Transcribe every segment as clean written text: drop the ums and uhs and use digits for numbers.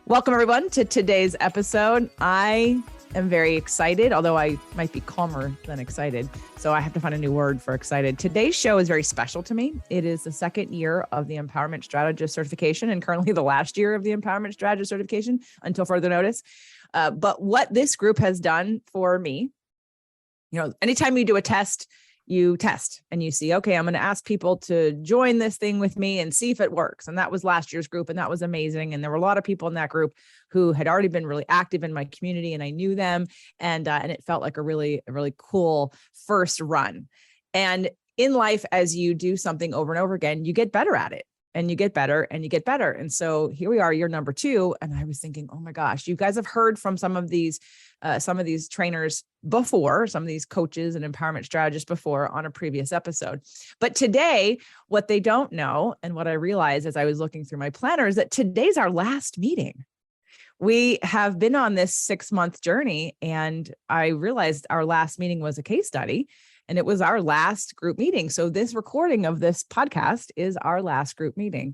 Welcome, everyone, to today's episode. I am very excited, although I might be calmer than excited. So I have to find a new word for excited. Today's show is very special to me. It is the second year of the Empowerment Strategist Certification and currently the last year of the Empowerment Strategist Certification until further notice. But what this group has done for me, anytime you do a test, you test and you see, okay, I'm going to ask people to join this thing with me and see if it works. And that was last year's group. And that was amazing. And there were a lot of people in that group who had already been really active in my community and I knew them. And it felt like a really cool first run. And in life, as you do something over and over again, you get better at it. And you get better and you get better. And so here we are, year number 2. And I was thinking, oh my gosh, you guys have heard from some of these trainers before, some of these coaches and empowerment strategists before on a previous episode. But today, what they don't know, and what I realized as I was looking through my planner, is that today's our last meeting. We have been on this 6-month journey, and I realized our last meeting was a case study. And it was our last group meeting. So this recording of this podcast is our last group meeting.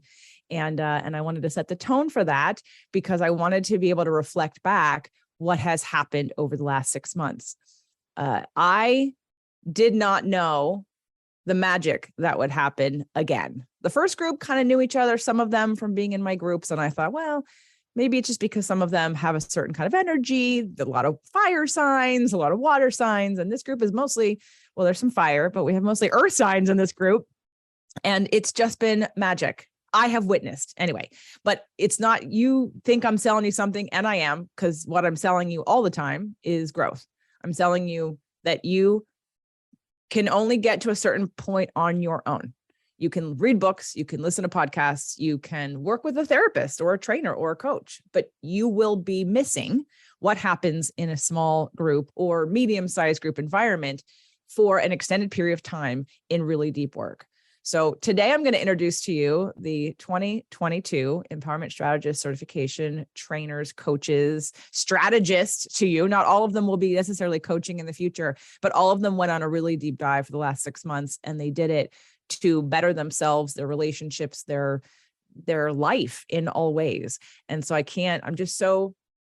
And I wanted to set the tone for that because I wanted to be able to reflect back what has happened over the last 6 months. I did not know the magic that would happen again. The first group kind of knew each other, some of them from being in my groups. And I thought, well, maybe it's just because some of them have a certain kind of energy, a lot of fire signs, a lot of water signs. And this group is mostly, well, there's some fire, but we have mostly earth signs in this group. And it's just been magic. I have witnessed anyway, but it's not, you think I'm selling you something, and I am, because what I'm selling you all the time is growth. I'm selling you that you can only get to a certain point on your own. You can read books, you can listen to podcasts, you can work with a therapist or a trainer or a coach, but you will be missing what happens in a small group or medium-sized group environment for an extended period of time in really deep work. So today I'm going to introduce to you the 2022 Empowerment Strategist Certification trainers, coaches, strategists to you. Not all of them will be necessarily coaching in the future, but all of them went on a really deep dive for the last 6 months, and they did it to better themselves, their relationships, their life in all ways. And so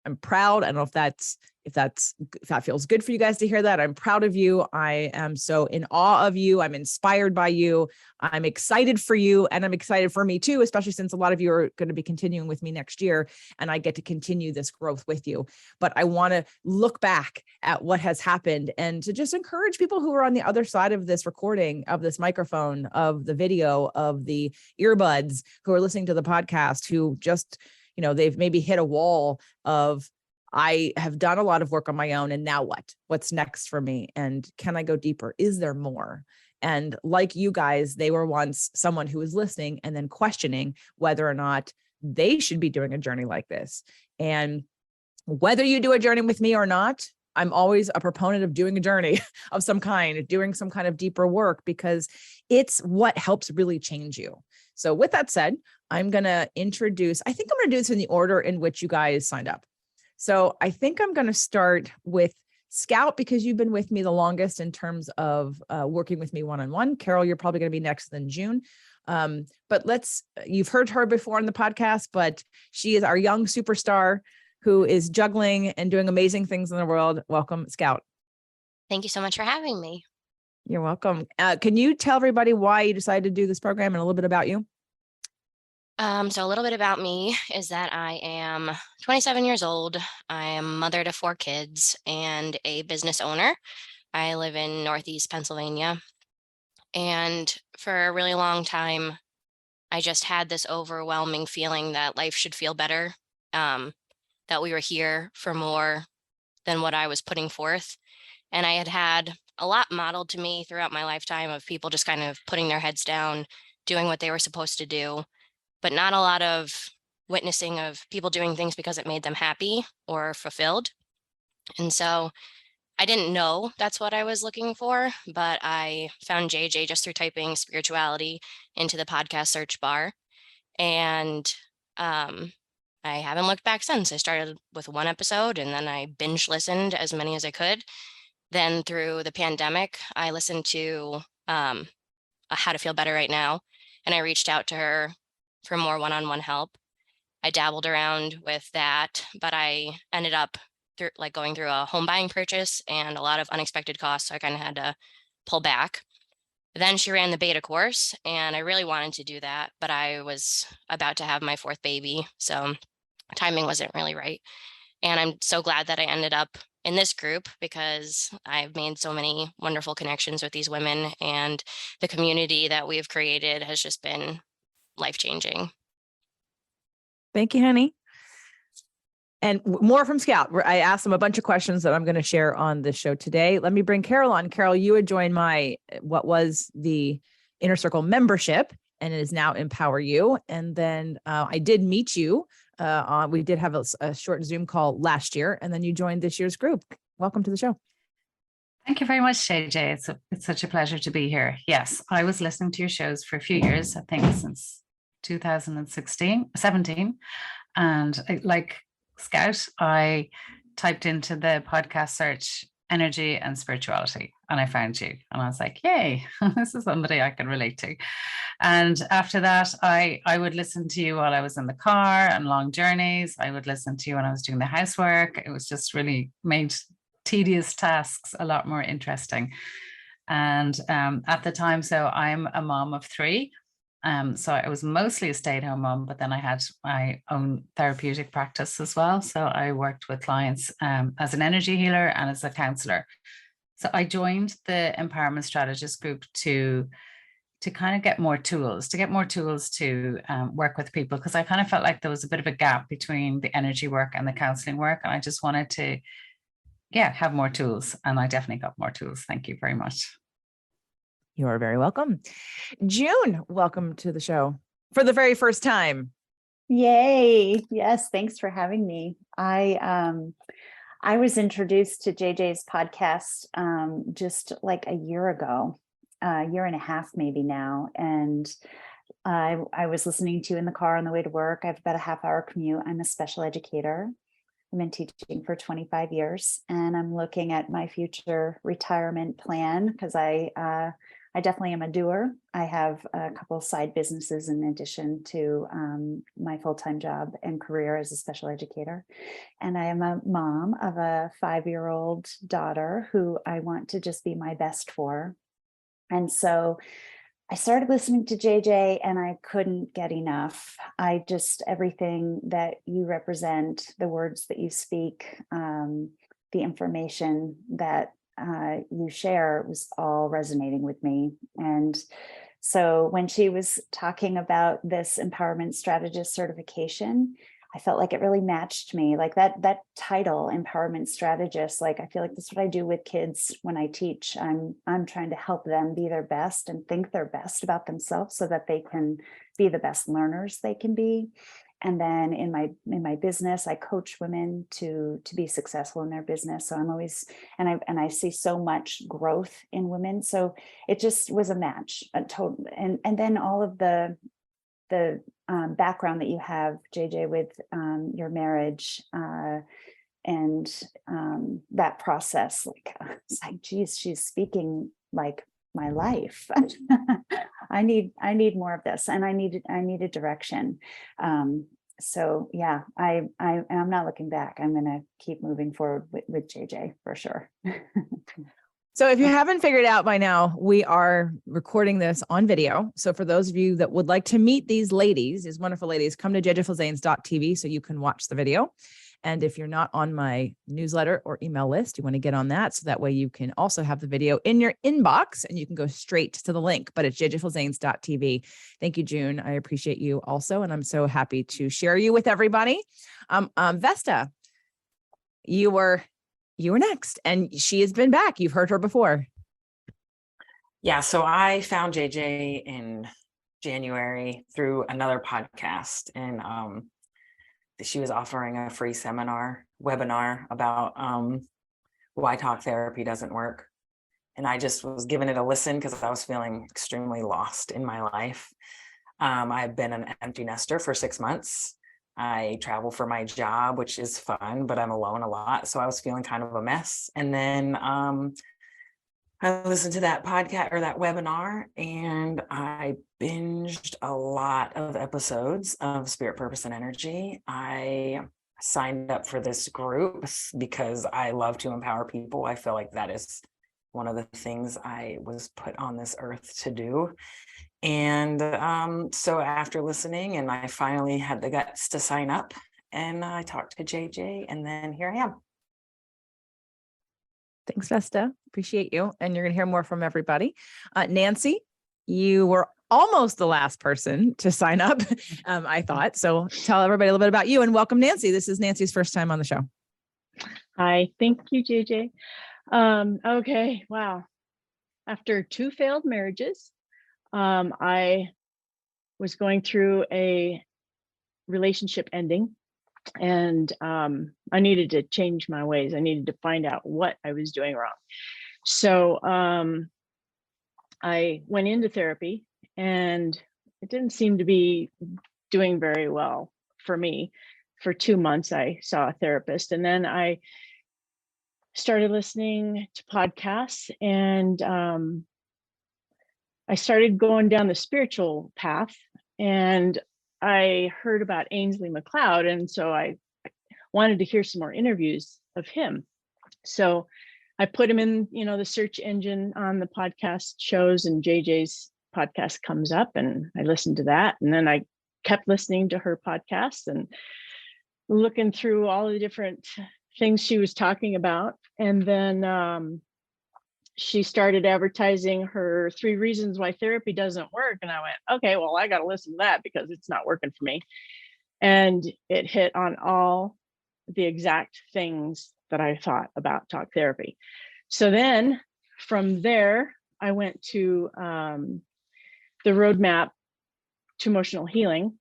I'm proud. I don't know if that feels good for you guys to hear that. I'm proud of you. I am so in awe of you. I'm inspired by you. I'm excited for you. And I'm excited for me too, especially since a lot of you are going to be continuing with me next year and I get to continue this growth with you. But I want to look back at what has happened and to just encourage people who are on the other side of this recording, of this microphone, of the video, of the earbuds, who are listening to the podcast, who just, they've maybe hit a wall of, I have done a lot of work on my own. And now what? What's next for me? And can I go deeper? Is there more? And like you guys, they were once someone who was listening and then questioning whether or not they should be doing a journey like this. And whether you do a journey with me or not, I'm always a proponent of doing a journey of some kind, doing some kind of deeper work, because it's what helps really change you. So with that said, I'm going to introduce, I think I'm going to do this in the order in which you guys signed up. So I think I'm going to start with Scout, because you've been with me the longest in terms of working with me one-on-one. Carol, you're probably going to be next in June. But you've heard her before on the podcast, but she is our young superstar who is juggling and doing amazing things in the world. Welcome, Scout. Thank you so much for having me. You're welcome. Can you tell everybody why you decided to do this program and a little bit about you? So a little bit about me is that I am 27 years old. I am mother to 4 kids and a business owner. I live in Northeast Pennsylvania. And for a really long time, I just had this overwhelming feeling that life should feel better, that we were here for more than what I was putting forth. And I had a lot modeled to me throughout my lifetime of people just kind of putting their heads down, doing what they were supposed to do, but not a lot of witnessing of people doing things because it made them happy or fulfilled. And so I didn't know that's what I was looking for, but I found JJ just through typing spirituality into the podcast search bar. And I haven't looked back since. I started with 1 episode and then I binge listened as many as I could. Then through the pandemic, I listened to How to Feel Better Right Now, and I reached out to her for more one-on-one help. I dabbled around with that, but I ended up going through a home buying purchase and a lot of unexpected costs. So I kind of had to pull back. Then she ran the beta course, and I really wanted to do that, but I was about to have my fourth baby. So timing wasn't really right. And I'm so glad that I ended up in this group because I've made so many wonderful connections with these women, and the community that we've created has just been life-changing. Thank you, honey. And more from Scout. I asked him a bunch of questions that I'm going to share on this show today. Let me bring Carol on. Carol, you had joined what was the Inner Circle membership, and it is now Empower You. And then I did meet you. We did have a short Zoom call last year, and then you joined this year's group. Welcome to the show. Thank you very much, JJ. It's such a pleasure to be here. Yes, I was listening to your shows for a few years, I think since 17. And like Scout, I typed into the podcast search energy and spirituality, and I found you, and I was like, yay, this is somebody I can relate to. And after that, I would listen to you while I was in the car and long journeys. I would listen to you when I was doing the housework. It was just really made tedious tasks a lot more interesting. And at the time, so I'm a mom of 3. So I was mostly a stay-at-home mom, but then I had my own therapeutic practice as well. So I worked with clients as an energy healer and as a counselor. So I joined the Empowerment Strategist group to kind of get more tools, to work with people, because I kind of felt like there was a bit of a gap between the energy work and the counseling work. And I just wanted to, have more tools. And I definitely got more tools. Thank you very much. You are very welcome. June, welcome to the show for the very first time. Yay. Yes. Thanks for having me. I was introduced to JJ's podcast just like a year ago, a year and a half, maybe now. And I was listening to you in the car on the way to work. I have about a half-hour commute. I'm a special educator. I've been teaching for 25 years, and I'm looking at my future retirement plan because I definitely am a doer. I have a couple of side businesses in addition to my full-time job and career as a special educator. And I am a mom of a 5-year-old daughter who I want to just be my best for. And so I started listening to JJ and I couldn't get enough. Everything that you represent, the words that you speak, the information that you share was all resonating with me. And so when she was talking about this Empowerment Strategist Certification, I felt like it really matched me. Like that title, Empowerment Strategist, like I feel like that's what I do with kids when I teach. I'm trying to help them be their best and think their best about themselves so that they can be the best learners they can be. And then in my business, I coach women to be successful in their business. So I'm always, and I see so much growth in women. So it just was a match, a total. And then all of the background that you have, JJ, with your marriage and that process, like it's like, geez, she's speaking like my life. I need more of this, and I need a direction. So yeah, I'm not looking back. I'm going to keep moving forward with JJ for sure. So if you haven't figured out by now, we are recording this on video. So for those of you that would like to meet these ladies, these wonderful ladies, come to jjfilzanes.tv so you can watch the video. And if you're not on my newsletter or email list, you want to get on that. So that way you can also have the video in your inbox and you can go straight to the link, but it's jjfilzanes.tv. Thank you, June. I appreciate you also. And I'm so happy to share you with everybody. Vesta, you were next, and she has been back. You've heard her before. Yeah, so I found JJ in January through another podcast, and she was offering a free webinar about why talk therapy doesn't work. And I just was giving it a listen because I was feeling extremely lost in my life. I've been an empty nester for 6 months. I travel for my job, which is fun, but I'm alone a lot. So I was feeling kind of a mess. And then I listened to that podcast or that webinar, and I binged a lot of episodes of Spirit, Purpose, and Energy. I signed up for this group because I love to empower people. I feel like that is one of the things I was put on this earth to do. And so after listening, and I finally had the guts to sign up, and I talked to JJ, and then here I am. Thanks, Vesta. Appreciate you. And you're going to hear more from everybody. Nancy, you were almost the last person to sign up, I thought. So tell everybody a little bit about you, and welcome, Nancy. This is Nancy's first time on the show. Hi, thank you, JJ. Okay, wow. After 2 failed marriages, I was going through a relationship ending, and I needed to change my ways. I needed to find out what I was doing wrong. So I went into therapy, and it didn't seem to be doing very well for me. For 2 months, I saw a therapist, and then I started listening to podcasts, and I started going down the spiritual path, and I heard about Ainsley McLeod, and so I wanted to hear some more interviews of him. So I put him in, the search engine on the podcast shows, and JJ's podcast comes up, and I listened to that, and then I kept listening to her podcast and looking through all the different things she was talking about, and then she started advertising her 3 reasons why therapy doesn't work. And I went, okay, well, I got to listen to that because it's not working for me. And it hit on all the exact things that I thought about talk therapy. So then from there, I went to the roadmap to emotional healing.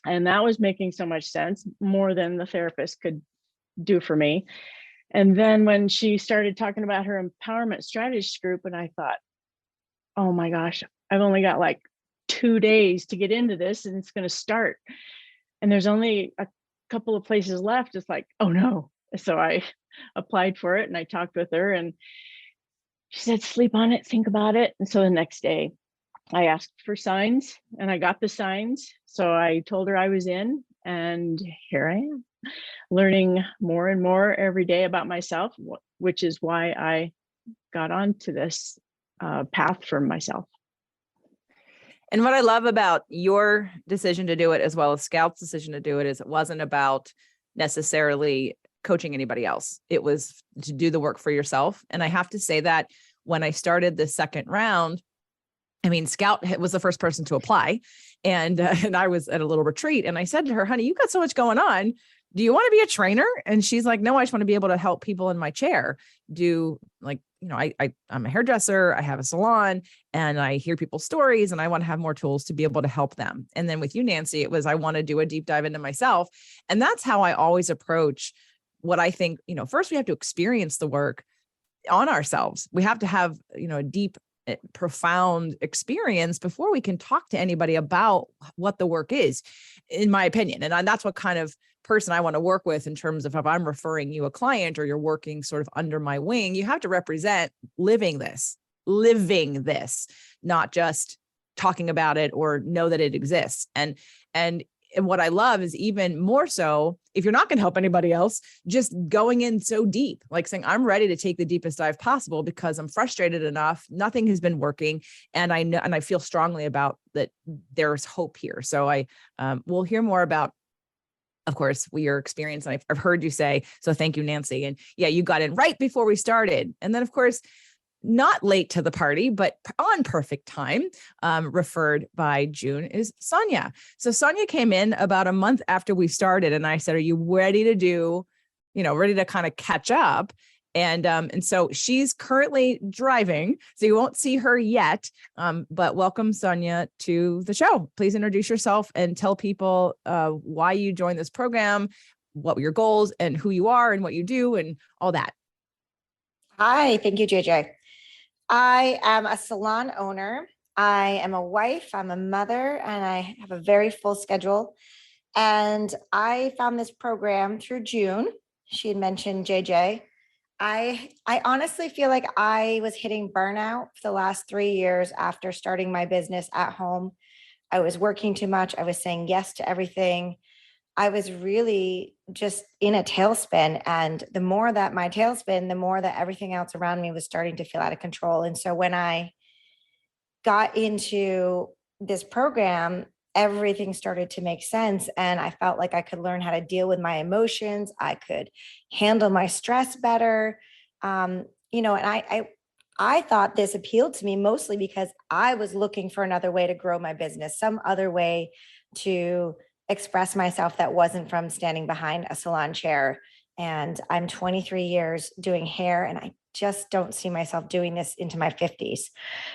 And that was making so much sense, more than the therapist could do for me. And then when she started talking about her Empowerment Strategist group, and I thought, oh my gosh, I've only got like 2 days to get into this, and it's going to start. And there's only a couple of places left. It's like, oh no. So I applied for it, and I talked with her, and she said, sleep on it, think about it. And so the next day I asked for signs, and I got the signs. So I told her I was in, and here I am, learning more and more every day about myself, which is why I got onto this path for myself. And what I love about your decision to do it, as well as Scout's decision to do it, is it wasn't about necessarily coaching anybody else. It was to do the work for yourself. And I have to say that when I started the second round, Scout was the first person to apply, and I was at a little retreat, and I said to her, honey, you got so much going on. Do you want to be a trainer? And she's like, no, I just want to be able to help people in my chair I'm a hairdresser, I have a salon, and I hear people's stories, and I want to have more tools to be able to help them. And then with you, Nancy, it was, I want to do a deep dive into myself. And that's how I always approach what I think, first we have to experience the work on ourselves. We have to have, a deep, profound experience before we can talk to anybody about what the work is, in my opinion. And that's what kind of person I want to work with, in terms of if I'm referring you a client or you're working sort of under my wing, you have to represent living this, not just talking about it or know that it exists. And what I love is, even more so, if you're not going to help anybody else, just going in so deep, like saying, I'm ready to take the deepest dive possible because I'm frustrated enough. Nothing has been working. And I know, and I feel strongly about that there's hope here. So we'll hear more about, of course, your experience. And I've heard you say, so thank you, Nancy. And yeah, you got in right before we started. And then, of course, not late to the party, but on perfect time, referred by June, is Sonia. So Sonia came in about a month after we started, and I said, are you ready to ready to kind of catch up? And so she's currently driving, so you won't see her yet, but welcome, Sonia, to the show. Please introduce yourself and tell people why you joined this program, what were your goals, and who you are and what you do and all that. Hi, thank you, JJ. I am a salon owner. I am a wife, I'm a mother, and I have a very full schedule. And I found this program through June. She had mentioned JJ. I honestly feel like I was hitting burnout for the last 3 years after starting my business at home. I was working too much. I was saying yes to everything. I was really just in a tailspin. And the more that my tailspin, the more that everything else around me was starting to feel out of control. And so when I got into this program, everything started to make sense. And I felt like I could learn how to deal with my emotions. I could handle my stress better. And I thought this appealed to me mostly because I was looking for another way to grow my business, some other way to express myself that wasn't from standing behind a salon chair. And I'm 23 years doing hair, and I just don't see myself doing this into my 50s.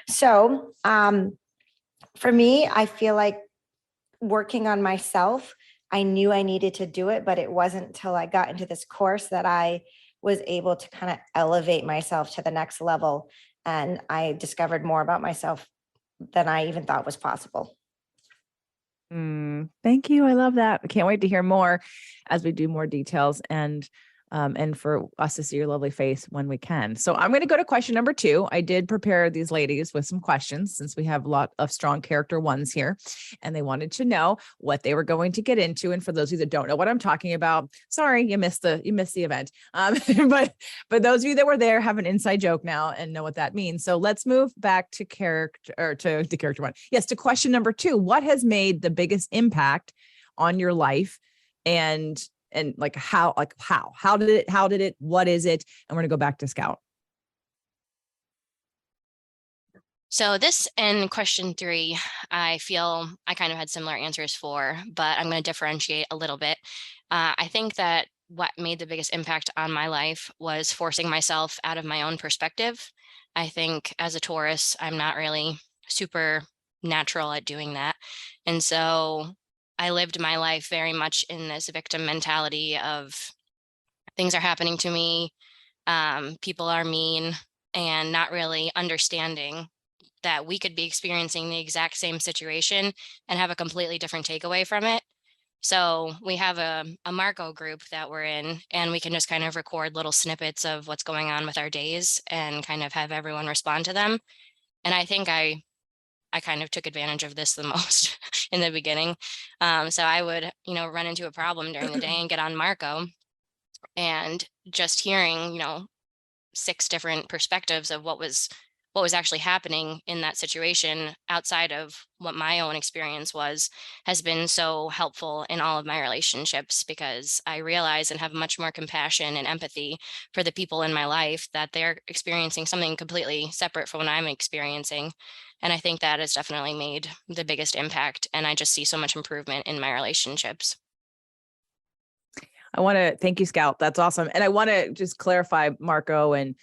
So for me, I feel like working on myself, I knew I needed to do it, but it wasn't until I got into this course that I was able to kind of elevate myself to the next level. And I discovered more about myself than I even thought was possible. Thank you. I love that. I can't wait to hear more as we do more details and for us to see your lovely face when we can. So I'm going to go to question number 2. I did prepare these ladies with some questions since we have a lot of strong character ones here, and they wanted to know what they were going to get into. And for those of you that don't know what I'm talking about, sorry, you missed the event. But those of you that were there have an inside joke now and know what that means. So let's move back to character, or to the character one. Yes, to question number 2. What has made the biggest impact on your life, and how did it, what is it? And we're going to go back to Scout. So this in question 3, I feel I kind of had similar answers for, but I'm going to differentiate a little bit. I think that what made the biggest impact on my life was forcing myself out of my own perspective. I think as a Taurus, I'm not really super natural at doing that. And so I lived my life very much in this victim mentality of things are happening to me, people are mean, and not really understanding that we could be experiencing the exact same situation and have a completely different takeaway from it. So we have a Marco group that we're in, and we can just kind of record little snippets of what's going on with our days and kind of have everyone respond to them. And I think I kind of took advantage of this the most in the beginning. So I would, run into a problem during the day and get on Marco, and just hearing, 6 different perspectives of what was actually happening in that situation outside of what my own experience was, has been so helpful in all of my relationships, because I realize and have much more compassion and empathy for the people in my life that they're experiencing something completely separate from what I'm experiencing. And I think that has definitely made the biggest impact. And I just see so much improvement in my relationships. I want to thank you, Scout. That's awesome. And I want to just clarify, Marco. And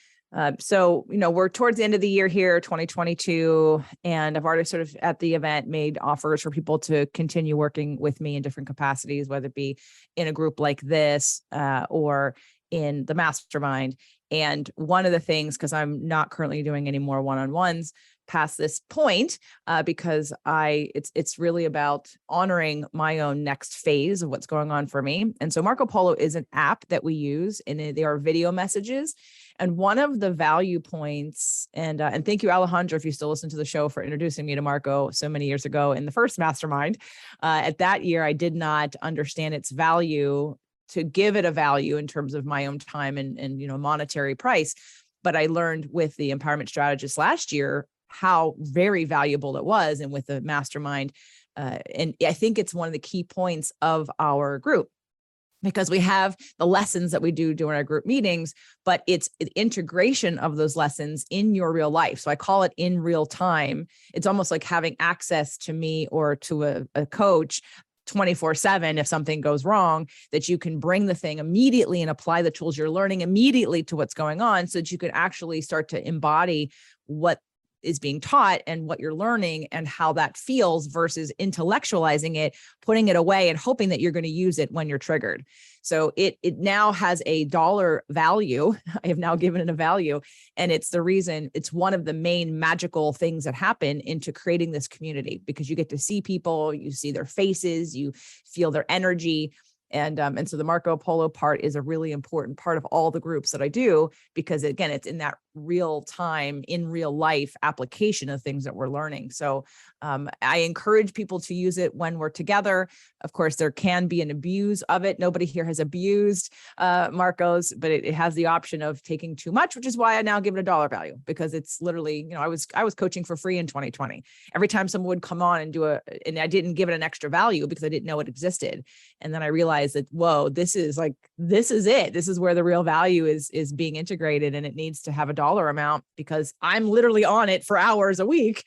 so, we're towards the end of the year here, 2022, and I've already sort of at the event made offers for people to continue working with me in different capacities, whether it be in a group like this or in the mastermind. And one of the things, because I'm not currently doing any more one-on-ones past this point, because it's really about honoring my own next phase of what's going on for me. And so Marco Polo is an app that we use, and they are video messages. And one of the value points, and thank you, Alejandro, if you still listen to the show, for introducing me to Marco so many years ago in the first mastermind. At that year, I did not understand its value, to give it a value in terms of my own time and monetary price. But I learned with the Empowerment Strategist last year how very valuable it was, and with the mastermind. And I think it's one of the key points of our group, because we have the lessons that we do during our group meetings, but it's the integration of those lessons in your real life. So I call it in real time. It's almost like having access to me or to a coach 24/7 if something goes wrong, that you can bring the thing immediately and apply the tools you're learning immediately to what's going on, so that you can actually start to embody what is being taught and what you're learning and how that feels, versus intellectualizing it, putting it away and hoping that you're going to use it when you're triggered. So it now has a dollar value. I have now given it a value, and it's the reason, it's one of the main magical things that happen into creating this community, because you get to see people, you see their faces, you feel their energy. And so the Marco Polo part is a really important part of all the groups that I do, because again, it's in that real time, in real life application of things that we're learning. So I encourage people to use it when we're together. Of course, there can be an abuse of it. Nobody here has abused Marco's, but it has the option of taking too much, which is why I now give it a dollar value, because it's literally, I was coaching for free in 2020. Every time someone would come on and and I didn't give it an extra value because I didn't know it existed. And then I realized that, whoa, this is it. This is where the real value is being integrated, and it needs to have a dollar amount, because I'm literally on it for hours a week,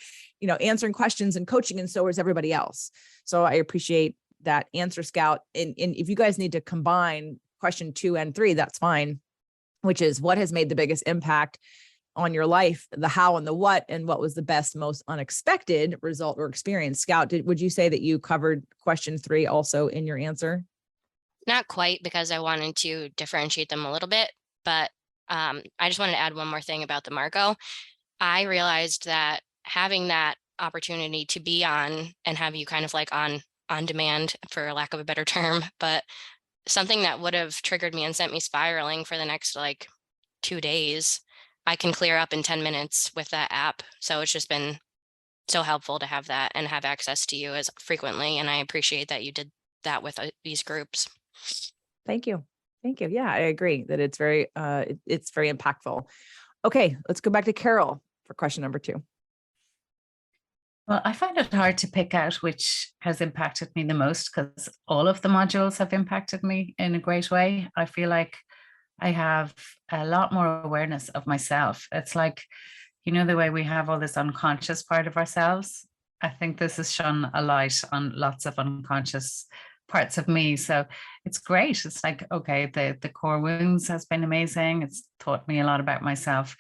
answering questions and coaching, and so is everybody else. So I appreciate that answer, Scout. And if you guys need to combine question 2 and 3, that's fine, which is what has made the biggest impact on your life, the how and the what, and what was the best, most unexpected result or experience. Scout, would you say that you covered question 3 also in your answer? Not quite, because I wanted to differentiate them a little bit, but I just wanted to add one more thing about the Marco. I realized that having that opportunity to be on and have you kind of like on demand, for lack of a better term, but something that would have triggered me and sent me spiraling for the next 2 days, I can clear up in 10 minutes with that app. So it's just been so helpful to have that and have access to you as frequently. And I appreciate that you did that with these groups. Thank you. Thank you. Yeah, I agree that it's very impactful. Okay, let's go back to Carol for question number 2. Well, I find it hard to pick out which has impacted me the most, because all of the modules have impacted me in a great way. I feel like I have a lot more awareness of myself. It's like, the way we have all this unconscious part of ourselves. I think this has shone a light on lots of unconscious parts of me. So it's great. It's like, okay, the core wounds has been amazing. It's taught me a lot about myself.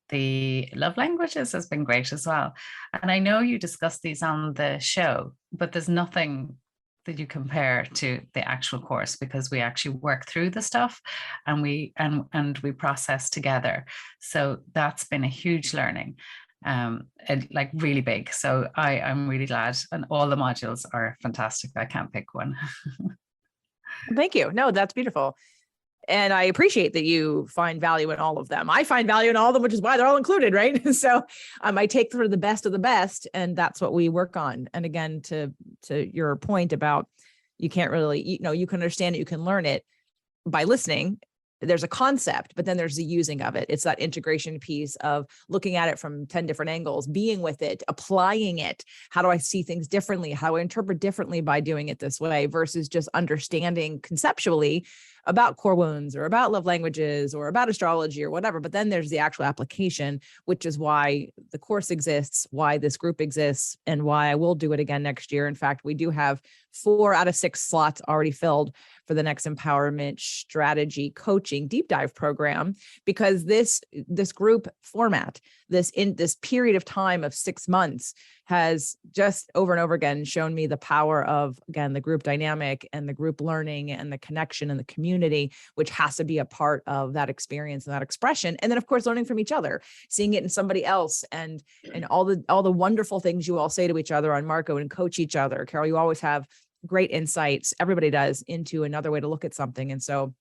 The love languages has been great as well. And I know you discussed these on the show, but there's nothing that you compare to the actual course, because we actually work through the stuff and we process together. So that's been a huge learning, and like really big. So I'm really glad, and all the modules are fantastic. I can't pick one. Thank you. No, that's beautiful. And I appreciate that you find value in all of them. I find value in all of them, which is why they're all included, right? So I take sort of the best of the best, and that's what we work on. And again, to your point about you can't really, you can understand it, you can learn it by listening. There's a concept, but then there's the using of it. It's that integration piece of looking at it from 10 different angles, being with it, applying it. How do I see things differently? How do I interpret differently by doing it this way, versus just understanding conceptually about core wounds or about love languages or about astrology or whatever. But then there's the actual application, which is why the course exists, why this group exists, and why I will do it again next year. In fact, we do have 4 out of 6 slots already filled for the next Empowerment Strategy Coaching Deep Dive program, because this group format, this period of time of 6 months, has just over and over again shown me the power of, again, the group dynamic and the group learning and the connection and the community, which has to be a part of that experience and that expression. And then, of course, learning from each other, seeing it in somebody else, and all the wonderful things you all say to each other on Marco and coach each other. Carol, you always have great insights. Everybody does, into another way to look at something. And so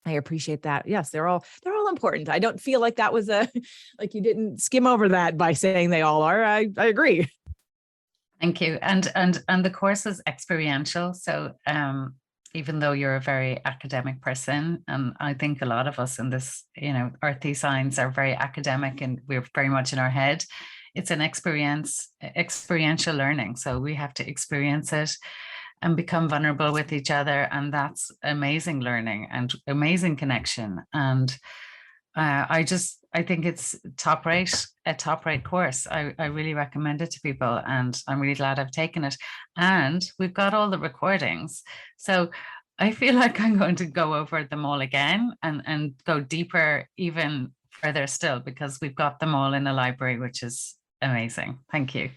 I appreciate that. Yes, they're all important. I don't feel like that was like you didn't skim over that by saying they all are. I agree. Thank you. And the course is experiential. So even though you're a very academic person, and I think a lot of us in this, earthy signs are very academic and we're very much in our head, it's an experiential learning. So we have to experience it and become vulnerable with each other. And that's amazing learning and amazing connection. And I think it's a top rate course. I really recommend it to people, and I'm really glad I've taken it. And we've got all the recordings. So I feel like I'm going to go over them all again and go deeper, even further still, because we've got them all in a library, which is amazing. Thank you.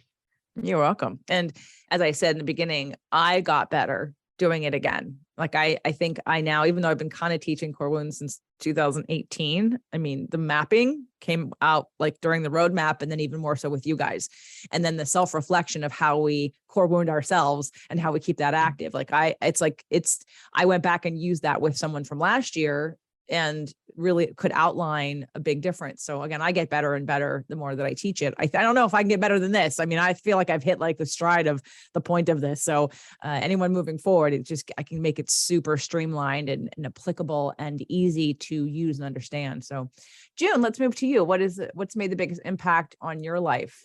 You're welcome. And as I said in the beginning, I got better doing it again. Like I think I now, even though I've been kind of teaching core wounds since 2018, I mean, the mapping came out like during the roadmap, and then even more so with you guys. And then the self-reflection of how we core wound ourselves and how we keep that active. Like I went back and used that with someone from last year and really could outline a big difference. So again, I get better and better the more that I teach it. I don't know if I can get better than this. I mean, I feel like I've hit like the stride of the point of this. So anyone moving forward, I can make it super streamlined and applicable and easy to use and understand. So June, let's move to you. What's made the biggest impact on your life?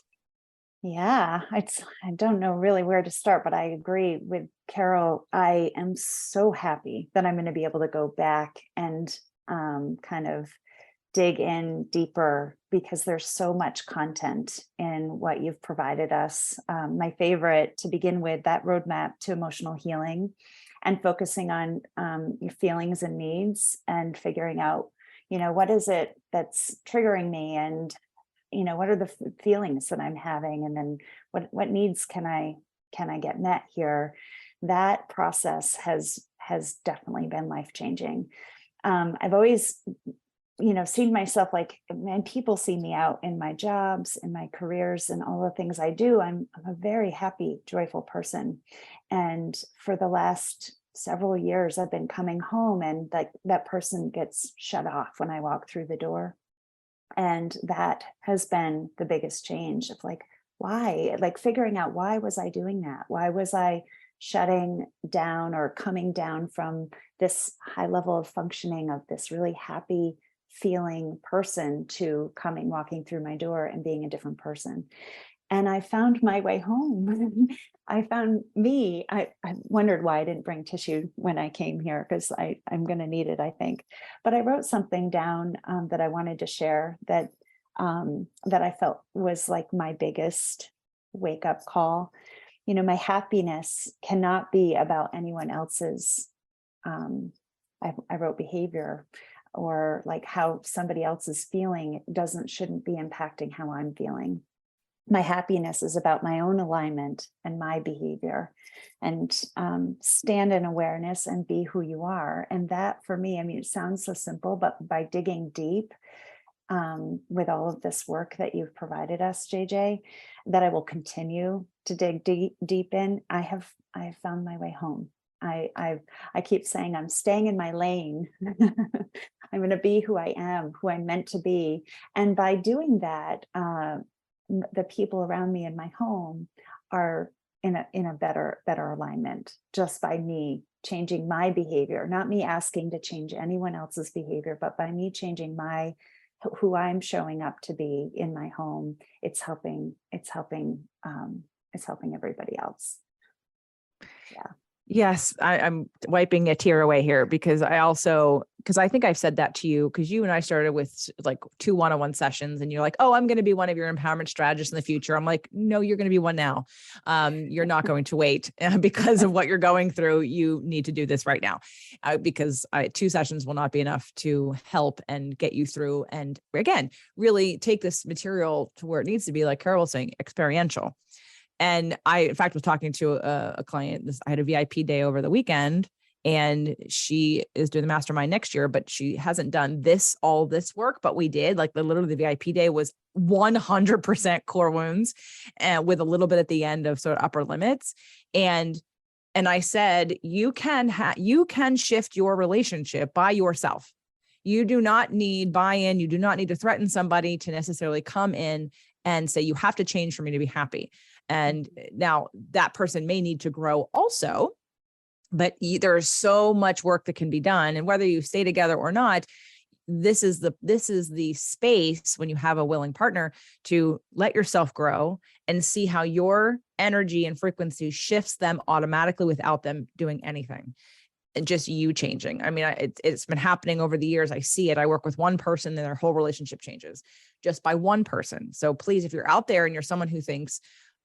Yeah, I don't know really where to start, but I agree with Carol. I am so happy that I'm going to be able to go back and kind of dig in deeper, because there's so much content in what you've provided us. My favorite to begin with, that roadmap to emotional healing, and focusing on your feelings and needs, and figuring out, what is it that's triggering me, and what are the feelings that I'm having, and then what needs can I get met here. That process has definitely been life-changing. I've always seen myself like, and people see me out in my jobs, in my careers, and all the things I do. I'm a very happy, joyful person. And for the last several years, I've been coming home, and like that person gets shut off when I walk through the door. And that has been the biggest change of like, why, like figuring out, why was I doing that? Why was I shutting down or coming down from this high level of functioning of this really happy feeling person to walking through my door and being a different person? And I found my way home. I found me. I wondered why I didn't bring tissue when I came here, because I'm going to need it, I think. But I wrote something down that I wanted to share that I felt was like my biggest wake up call. My happiness cannot be about anyone else's. I wrote behavior, or like how somebody else is feeling shouldn't be impacting how I'm feeling. My happiness is about my own alignment and my behavior, and stand in awareness and be who you are. And that for me, I mean, it sounds so simple, but by digging deep with all of this work that you've provided us, JJ, that I will continue to dig deep in, I have found my way home. I keep saying I'm staying in my lane. I'm going to be who I am, who I'm meant to be. And by doing that, the people around me in my home are in a better alignment, just by me changing my behavior, not me asking to change anyone else's behavior, but by me changing who I'm showing up to be in my home. It's helping everybody else. Yeah. Yes, I'm wiping a tear away here, because I think I've said that to you, because you and I started with like 2 one-on-one sessions, and you're like, oh, I'm going to be one of your empowerment strategists in the future. I'm like, no, you're going to be one now. You're not going to wait because of what you're going through. You need to do this right now, because 2 sessions will not be enough to help and get you through. And again, really take this material to where it needs to be, like Carol was saying, experiential. And I, in fact, was talking to a client. I had a VIP day over the weekend, and she is doing the mastermind next year, but she hasn't done all this work, but we did. Like literally the VIP day was 100% core wounds, and with a little bit at the end of sort of upper limits. And I said, you can shift your relationship by yourself. You do not need buy-in. You do not need to threaten somebody to necessarily come in and say, you have to change for me to be happy. And now that person may need to grow also, but there's so much work that can be done. And whether you stay together or not, this is the space, when you have a willing partner, to let yourself grow and see how your energy and frequency shifts them automatically without them doing anything. And just you changing. I mean, it's been happening over the years. I see it. I work with one person, and their whole relationship changes just by one person. So please, if you're out there and you're someone who thinks,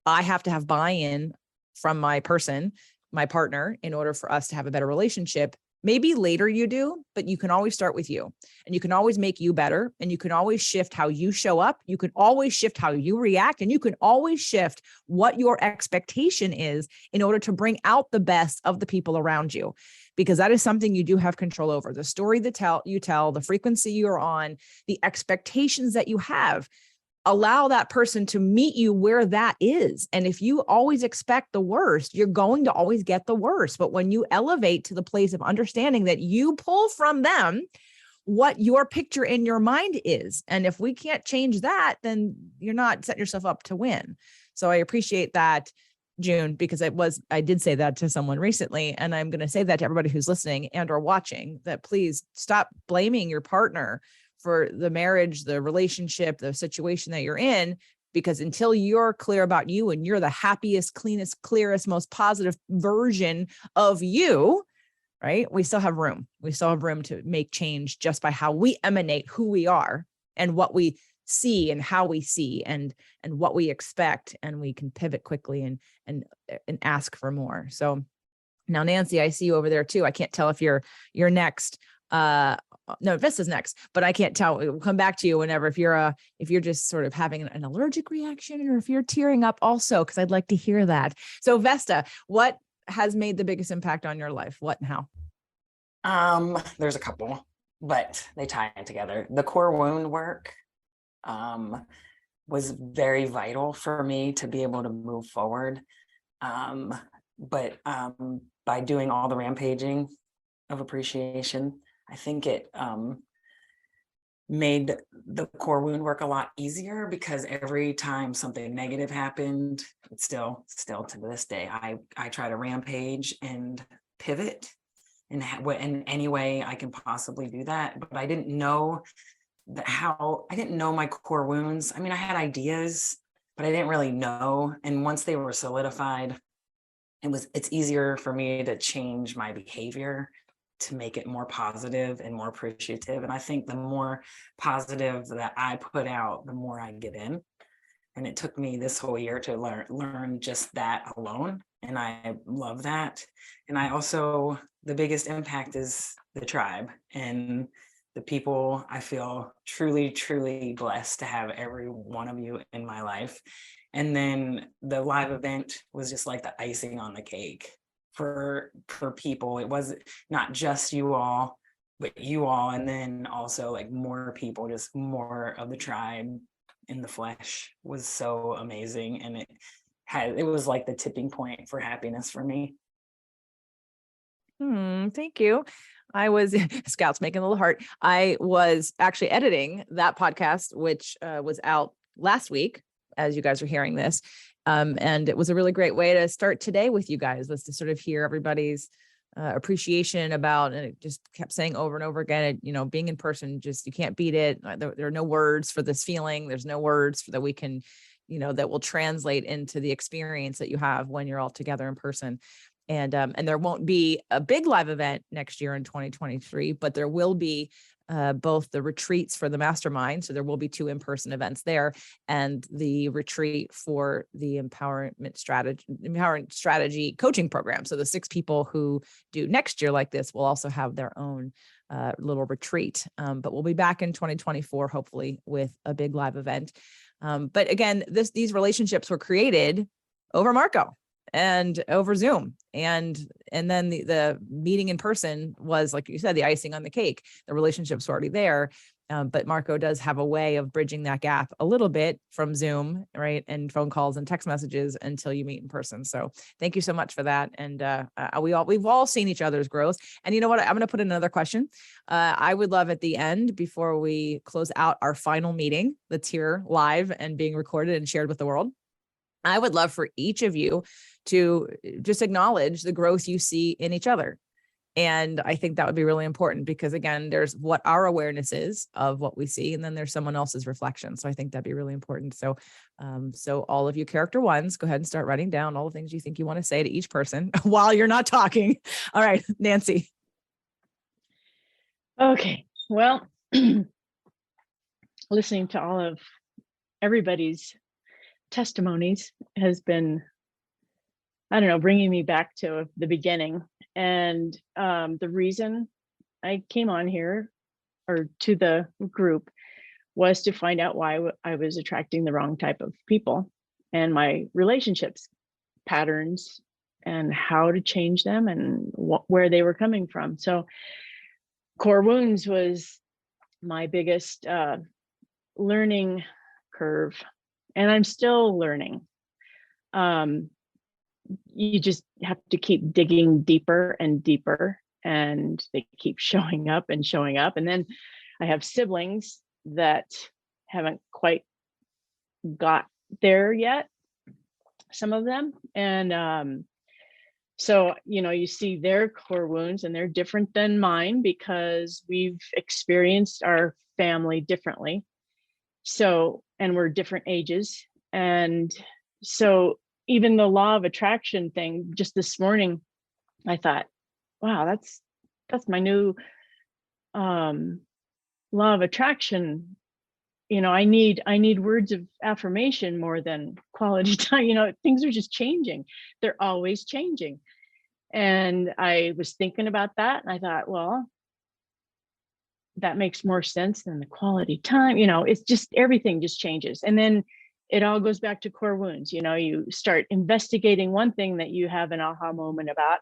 I have to have buy-in from my partner, in order for us to have a better relationship, Maybe later you do, but you can always start with you, and you can always make you better, and you can always shift how you show up. You can always shift how you react, and you can always shift what your expectation is in order to bring out the best of the people around you, because that is something you do have control over. The story that you tell, the frequency you're on, the expectations that you have. Allow that person to meet you where that is. And if you always expect the worst, you're going to always get the worst. But when you elevate to the place of understanding that you pull from them what your picture in your mind is, and if we can't change that, then you're not setting yourself up to win. So I appreciate that, June, because I did say that to someone recently, and I'm going to say that to everybody who's listening and or watching, that please stop blaming your partner for the marriage, the relationship, the situation that you're in, because until you're clear about you and you're the happiest, cleanest, clearest, most positive version of you, right? We still have room. We still have room to make change just by how we emanate who we are and what we see and how we see and what we expect. And we can pivot quickly and ask for more. So now, Nancy, I see you over there too. I can't tell if you're next. No, Vista's next, but I can't tell. We'll come back to you whenever, if you're just sort of having an allergic reaction, or if you're tearing up also, because I'd like to hear that. So Vesta, what has made the biggest impact on your life? What and how? There's a couple, but they tie in together. The core wound work was very vital for me to be able to move forward. But by doing all the rampaging of appreciation, I think it made the core wound work a lot easier, because every time something negative happened, it's still to this day, I try to rampage and pivot in any way I can possibly do that. But I didn't know I didn't know my core wounds. I mean, I had ideas, but I didn't really know. And once they were solidified, it's easier for me to change my behavior to make it more positive and more appreciative. And I think the more positive that I put out, the more I get in. And it took me this whole year to learn just that alone. And I love that. And I also, the biggest impact is the tribe and the people. I feel truly, truly blessed to have every one of you in my life. And then the live event was just like the icing on the cake for people. It was not just you all, but you all, and then also like more people, just more of the tribe in the flesh was so amazing. And it was like the tipping point for happiness for me. Thank you. I was Scout's making a little heart. I was actually editing that podcast, which was out last week, as you guys are hearing this. And it was a really great way to start today with you guys, was to sort of hear everybody's appreciation about, and it just kept saying over and over again, being in person, just, you can't beat it. There are no words for this feeling. There's no words that we can, that will translate into the experience that you have when you're all together in person. And there won't be a big live event next year in 2023, but there will be both the retreats for the mastermind. So there will be 2 in-person events there, and the retreat for the Empowerment Strategy coaching program. So the 6 people who do next year like this will also have their own little retreat. But we'll be back in 2024, hopefully, with a big live event. But again, these relationships were created over Marco and over Zoom. And then the meeting in person was, like you said, the icing on the cake. The relationship's already there. But Marco does have a way of bridging that gap a little bit from Zoom, right? And phone calls and text messages until you meet in person. So thank you so much for that. And we've all seen each other's growth. And you know what? I'm going to put in another question. I would love at the end, before we close out our final meeting that's here live and being recorded and shared with the world, I would love for each of you to just acknowledge the growth you see in each other. And I think that would be really important, because again, there's what our awareness is of what we see, and then there's someone else's reflection. So I think that'd be really important. So, so all of you character ones, go ahead and start writing down all the things you think you want to say to each person while you're not talking. All right, Nancy. Okay, well, listening to all of everybody's testimonies has been I don't know, bringing me back to the beginning. And the reason I came on here or to the group was to find out why I was attracting the wrong type of people and my relationships patterns and how to change them and where they were coming from. So core wounds was my biggest learning curve, and I'm still learning. You just have to keep digging deeper and deeper, and they keep showing up and showing up. And then I have siblings that haven't quite got there yet, some of them. And so, you see their core wounds, and they're different than mine because we've experienced our family differently. So, and we're different ages. And so even the law of attraction thing, just this morning, I thought, wow, that's my new law of attraction. I need words of affirmation more than quality time. Things are just changing. They're always changing. And I was thinking about that, and I thought, well, that makes more sense than the quality time. It's just, everything just changes. And then it all goes back to core wounds. You start investigating one thing that you have an aha moment about,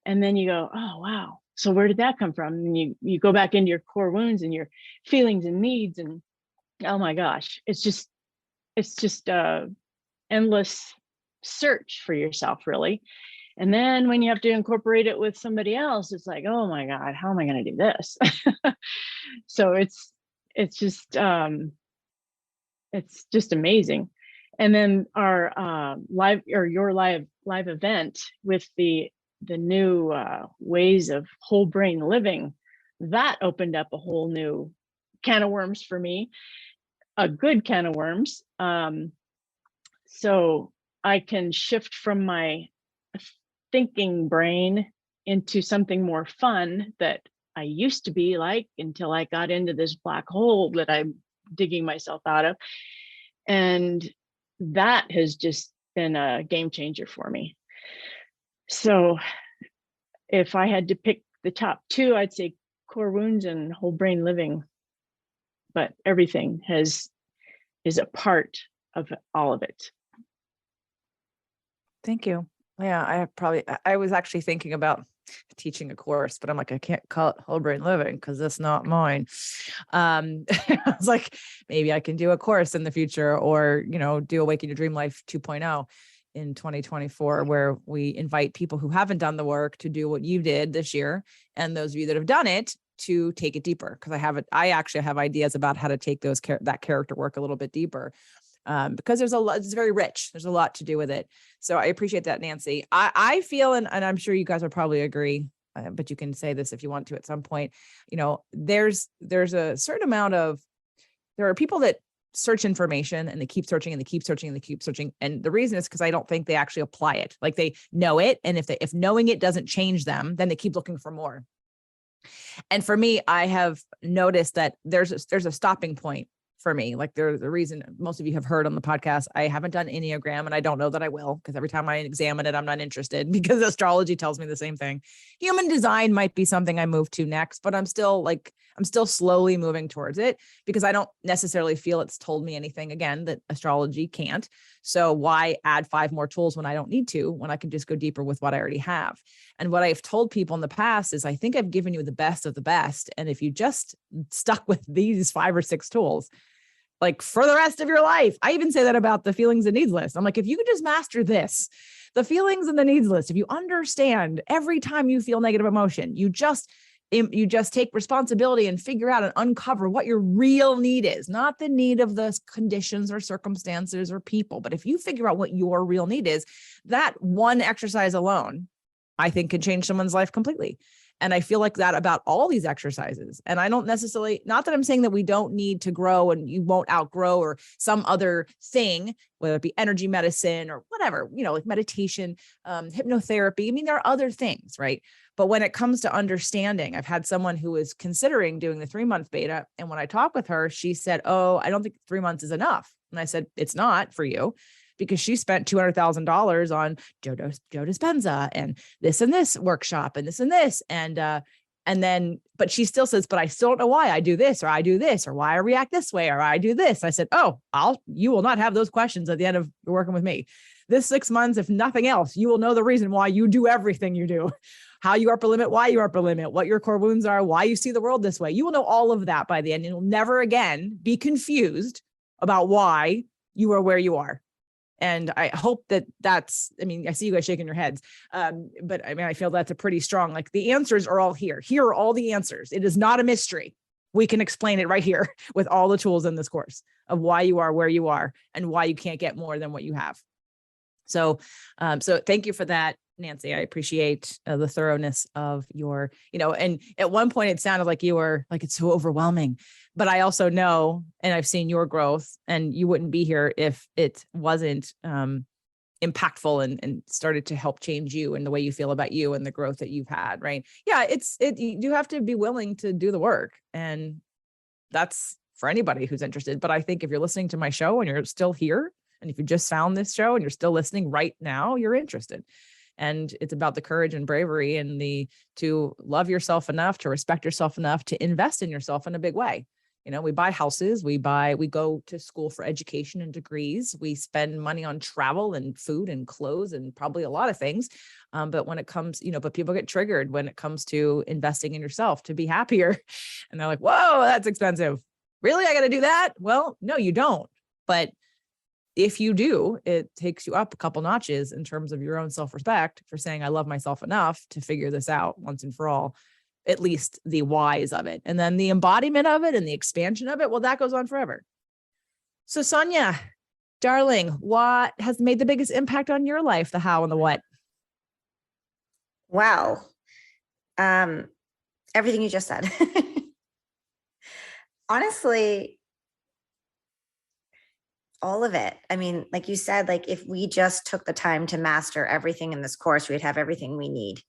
and then you go, oh, wow. So where did that come from? And you go back into your core wounds and your feelings and needs, and oh my gosh, it's just endless search for yourself, really. And then when you have to incorporate it with somebody else, it's like, oh my God, how am I going to do this? So it's just amazing. And then our your live event with the new ways of whole brain living, that opened up a whole new can of worms for me, a good can of worms. So I can shift from my thinking brain into something more fun that I used to be like, until I got into this black hole that I'm digging myself out of. And that has just been a game changer for me. So if I had to pick the top two, I'd say core wounds and whole brain living. But everything is a part of all of it. Thank you. Yeah, I was actually thinking about teaching a course, but I'm like, I can't call it whole brain living because that's not mine. I was like, maybe I can do a course in the future, or, do Awaken Your Dream Life 2.0 in 2024, where we invite people who haven't done the work to do what you did this year. And those of you that have done it to take it deeper. Cause I actually have ideas about how to take that character work a little bit deeper. Because there's a lot, it's very rich. There's a lot to do with it. So I appreciate that, Nancy. I feel, and I'm sure you guys will probably agree, but you can say this if you want to at some point, there's a certain amount there are people that search information and they keep searching and they keep searching and they keep searching. And the reason is because I don't think they actually apply it. Like they know it. And if knowing it doesn't change them, then they keep looking for more. And for me, I have noticed that there's a stopping point for me. Like the reason most of you have heard on the podcast, I haven't done Enneagram, and I don't know that I will, because every time I examine it, I'm not interested, because astrology tells me the same thing. Human design might be something I move to next, but I'm still slowly moving towards it, because I don't necessarily feel it's told me anything, again, that astrology can't. So why add 5 more tools when I don't need to, when I can just go deeper with what I already have? And what I've told people in the past is, I think I've given you the best of the best. And if you just stuck with these 5 or 6 tools, like for the rest of your life. I even say that about the feelings and needs list. I'm like, if you could just master this, the feelings and the needs list, if you understand every time you feel negative emotion, you just take responsibility and figure out and uncover what your real need is, not the need of the conditions or circumstances or people. But if you figure out what your real need is, that one exercise alone, I think, can change someone's life completely. And I feel like that about all these exercises. And I don't necessarily, not that I'm saying that we don't need to grow and you won't outgrow or some other thing, whether it be energy medicine or whatever, like meditation, hypnotherapy. I mean, there are other things, right? But when it comes to understanding, I've had someone who is considering doing the 3-month beta. And when I talked with her, she said, oh, I don't think 3 months is enough. And I said, it's not for you, because she spent $200,000 on Joe Dispenza and this workshop and this. And then, but she still says, but I still don't know why I do this, or why I react this way, or I do this. I said, oh, you will not have those questions at the end of working with me. This 6 months, if nothing else, you will know the reason why you do everything you do, how you upper limit, why you upper limit, what your core wounds are, why you see the world this way. You will know all of that by the end. And you'll never again be confused about why you are where you are. And I hope that's, I mean, I see you guys shaking your heads. But I mean, I feel that's a pretty strong, like the answers are all here. Here are all the answers. It is not a mystery. We can explain it right here with all the tools in this course of why you are where you are and why you can't get more than what you have. So thank you for that, Nancy. I appreciate the thoroughness of your, and at one point it sounded like you were like, it's so overwhelming, but I also know, and I've seen your growth, and you wouldn't be here if it wasn't impactful and started to help change you and the way you feel about you and the growth that you've had. Right. Yeah. You have to be willing to do the work, and that's for anybody who's interested. But I think if you're listening to my show and you're still here, and if you just found this show and you're still listening right now, you're interested. And it's about the courage and bravery and to love yourself enough, to respect yourself enough, to invest in yourself in a big way. We buy houses, we go to school for education and degrees. We spend money on travel and food and clothes and probably a lot of things. But when it comes, but people get triggered when it comes to investing in yourself to be happier. And they're like, whoa, that's expensive. Really? I got to do that? Well, no, you don't. But if you do, it takes you up a couple notches in terms of your own self-respect for saying, I love myself enough to figure this out once and for all, at least the whys of it. And then the embodiment of it and the expansion of it, well, that goes on forever. So Sonia, darling, what has made the biggest impact on your life? The how and the what? Wow. Everything you just said. Honestly, all of it. I mean, like you said, like if we just took the time to master everything in this course, we'd have everything we need.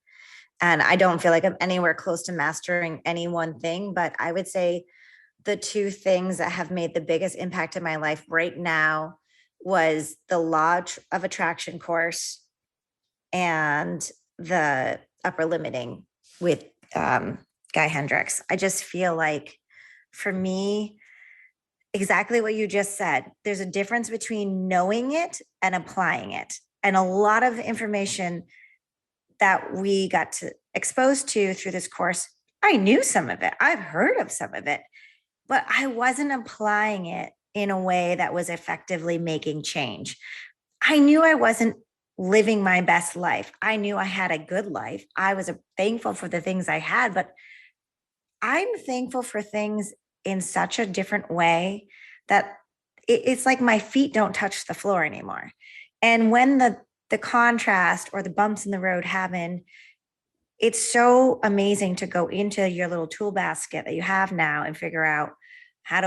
And I don't feel like I'm anywhere close to mastering any one thing, but I would say the two things that have made the biggest impact in my life right now was the Law of Attraction course and the upper limiting with Guy Hendricks. I just feel like for me, exactly what you just said, there's a difference between knowing it and applying it. And a lot of information that we got to expose to through this course, I knew some of it. I've heard of some of it, but I wasn't applying it in a way that was effectively making change. I knew I wasn't living my best life. I knew I had a good life. I was thankful for the things I had, but I'm thankful for things in such a different way that it's like my feet don't touch the floor anymore. And when the contrast or the bumps in the road happen, it's so amazing to go into your little tool basket that you have now and figure out how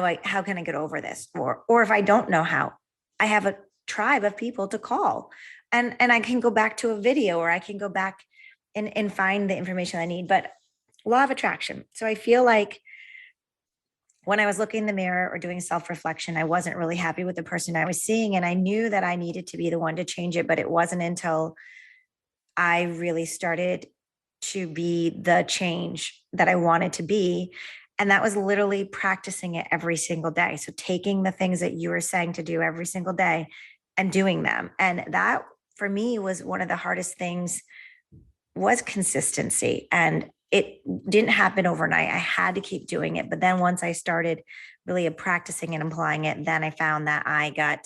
can I get over this? Or if I don't know how, I have a tribe of people to call and I can go back to a video, or I can go back and find the information I need. But Law of Attraction. So I feel like when I was looking in the mirror or doing self-reflection, I wasn't really happy with the person I was seeing. And I knew that I needed to be the one to change it, but it wasn't until I really started to be the change that I wanted to be. And that was literally practicing it every single day. So taking the things that you were saying to do every single day and doing them. And that for me was one of the hardest things, was consistency. And it didn't happen overnight. I had to keep doing it. But then once I started really practicing and applying it, then I found that I got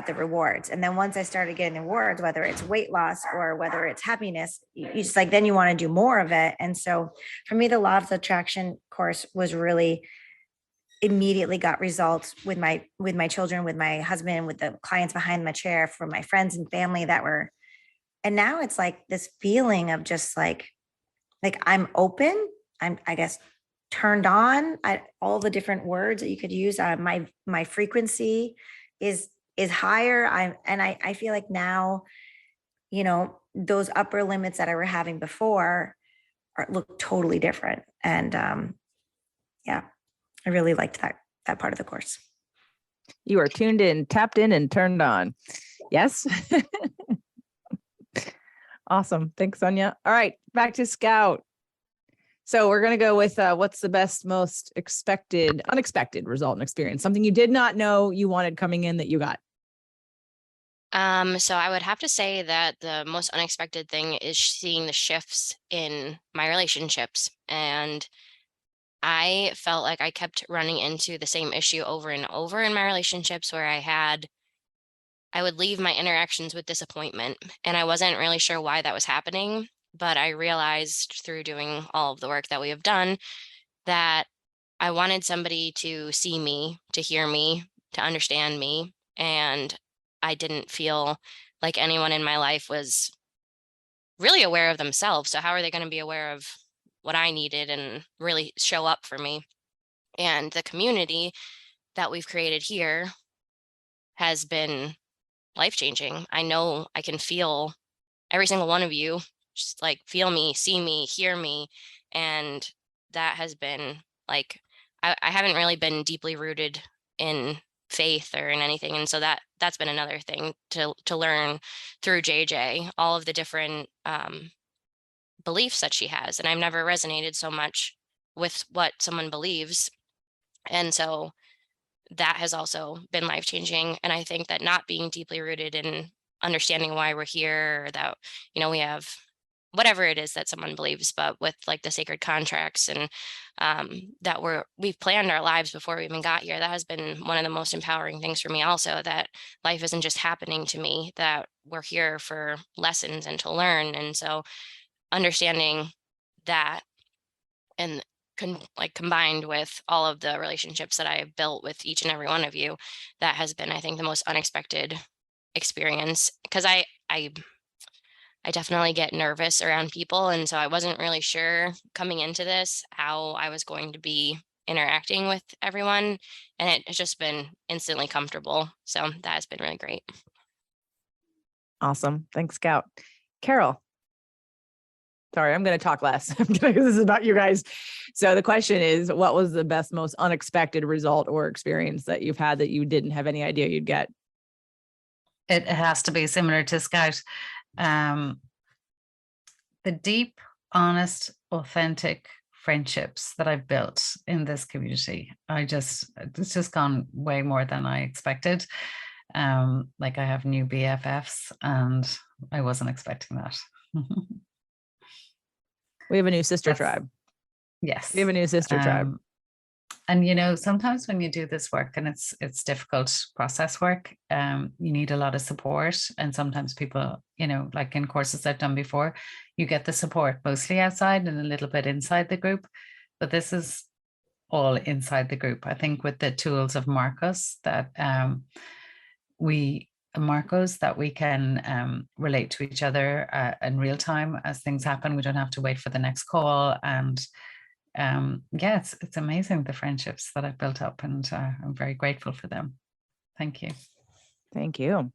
the rewards. And then once I started getting the rewards, whether it's weight loss or whether it's happiness, you just like, then you want to do more of it. And so for me, the Law of Attraction course was really immediately got results with my children, with my husband, with the clients behind my chair, for my friends and family and now it's like this feeling of just like I'm open. I guess, turned on. All the different words that you could use. My frequency is higher. I feel like now, those upper limits that I were having before look totally different. And yeah, I really liked that part of the course. You are tuned in, tapped in, and turned on. Yes. Awesome. Thanks, Sonia. All right, back to Scout. So we're going to go with what's the best, most unexpected result and experience, something you did not know you wanted coming in that you got. So I would have to say that the most unexpected thing is seeing the shifts in my relationships. And I felt like I kept running into the same issue over and over in my relationships where I would leave my interactions with disappointment, and I wasn't really sure why that was happening. But I realized through doing all of the work that we have done that I wanted somebody to see me, to hear me, to understand me. And I didn't feel like anyone in my life was really aware of themselves. So, how are they going to be aware of what I needed and really show up for me? And the community that we've created here has been life changing. I know I can feel every single one of you, just like feel me, see me, hear me. And that has been like, I haven't really been deeply rooted in faith or in anything. And so that's been another thing to learn through JJ, all of the different beliefs that she has. And I've never resonated so much with what someone believes. And so that has also been life changing. And I think that not being deeply rooted in understanding why we're here, or that, we have whatever it is that someone believes, but with like the sacred contracts and that we've planned our lives before we even got here. That has been one of the most empowering things for me also, that life isn't just happening to me, that we're here for lessons and to learn. And so understanding that and combined with all of the relationships that I have built with each and every one of you, that has been, I think, the most unexpected experience, because I definitely get nervous around people. And so I wasn't really sure coming into this how I was going to be interacting with everyone. And it has just been instantly comfortable. So that has been really great. Awesome. Thanks, Scout. Carol. Sorry, I'm going to talk less because this is about you guys. So the question is, what was the best, most unexpected result or experience that you've had that you didn't have any idea you'd get? It has to be similar to Scout. The deep, honest, authentic friendships that I've built in this community. It's just gone way more than I expected. Like I have new BFFs and I wasn't expecting that. We have a new sister tribe. Yes. We have a new sister tribe. And sometimes when you do this work, and it's difficult process work, you need a lot of support. And sometimes people, like in courses I've done before, you get the support mostly outside and a little bit inside the group. But this is all inside the group. I think with the tools of Marcos that we can relate to each other in real time as things happen. We don't have to wait for the next call. And it's amazing, the friendships that I've built up, and I'm very grateful for them. Thank you. Thank you.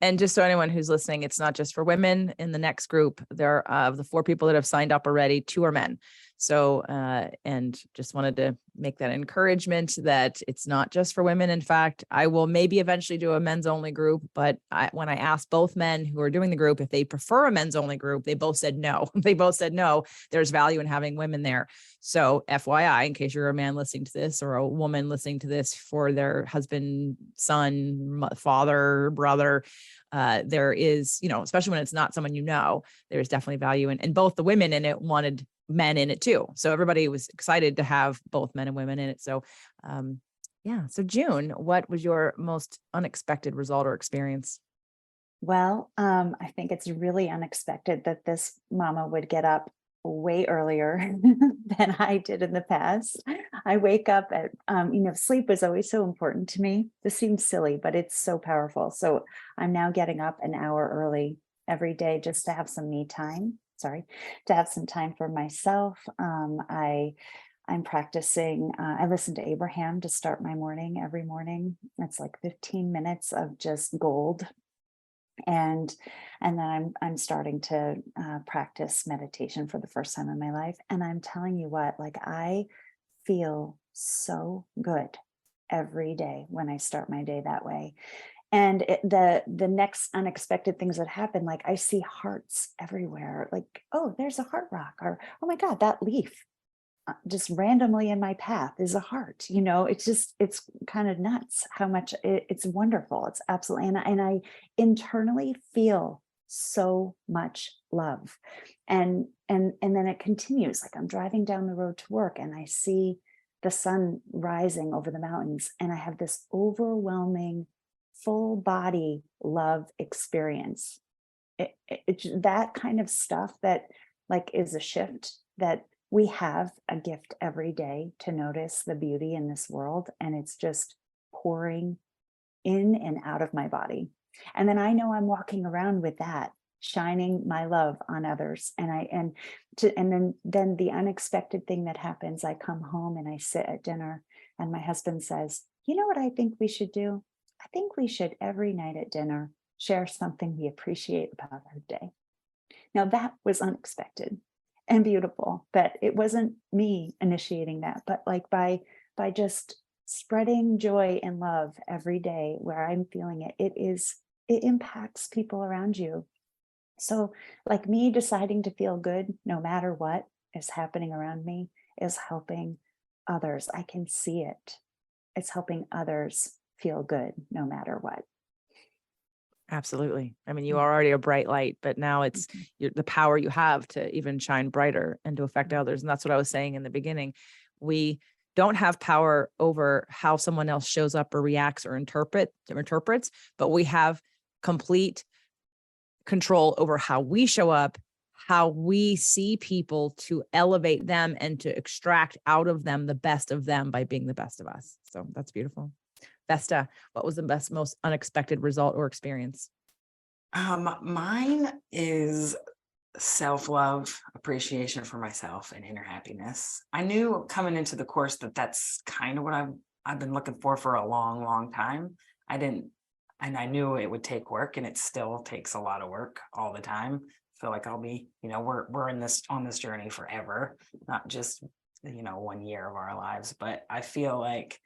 And just so anyone who's listening, it's not just for women. In the next group, there are of the 4 people that have signed up already, 2 are men. So, and just wanted to make that encouragement that it's not just for women. In fact, I will maybe eventually do a men's only group, but when I asked both men who are doing the group if they prefer a men's only group, they both said no. They both said no, there's value in having women there. So FYI, in case you're a man listening to this or a woman listening to this for their husband, son, father, brother, there is, especially when it's not someone there's definitely value in, and both the women in it wanted men in it too. So everybody was excited to have both men and women in it. So, So June, what was your most unexpected result or experience? Well, I think it's really unexpected that this mama would get up way earlier than I did in the past. I wake up at, sleep was always so important to me. This seems silly, but it's so powerful. So I'm now getting up an hour early every day just to have some me time. To have some time for myself. I'm practicing. I listen to Abraham to start my morning every morning. It's like 15 minutes of just gold. And then I'm starting to practice meditation for the first time in my life. And I'm telling you what, I feel so good every day when I start my day that way. And the next unexpected things that happen, like I see hearts everywhere, like, oh, there's a heart rock, or oh my God, that leaf just randomly in my path is a heart. It's kind of nuts how much it's wonderful. It's absolutely, and I internally feel so much love. And then it continues. Like I'm driving down the road to work and I see the sun rising over the mountains, and I have this overwhelming full body love experience. That kind of stuff that like is a shift, that we have a gift every day to notice the beauty in this world, and it's just pouring in and out of my body. And then I know I'm walking around with that, shining my love on others. And then the unexpected thing that happens, I come home and I sit at dinner and my husband says, you know what I think we should do? I think we should every night at dinner share something we appreciate about our day. Now that was unexpected and beautiful, that it wasn't me initiating that, but like by just spreading joy and love every day where I'm feeling it, it impacts people around you. So like me deciding to feel good no matter what is happening around me is helping others. I can see it. It's helping others feel good no matter what. Absolutely. I mean, you are already a bright light, but now it's the power you have to even shine brighter and to affect others. And that's what I was saying in the beginning. We don't have power over how someone else shows up or reacts or interprets, but we have complete control over how we show up, how we see people, to elevate them and to extract out of them the best of them by being the best of us. So that's beautiful. Vesta, what was the most unexpected result or experience? Mine is self-love, appreciation for myself, and inner happiness. I knew coming into the course that that's kind of what I've been looking for a long, long time. I knew it would take work, and it still takes a lot of work all the time. I feel like I'll be, we're on this journey forever, not just 1 year of our lives. But I feel like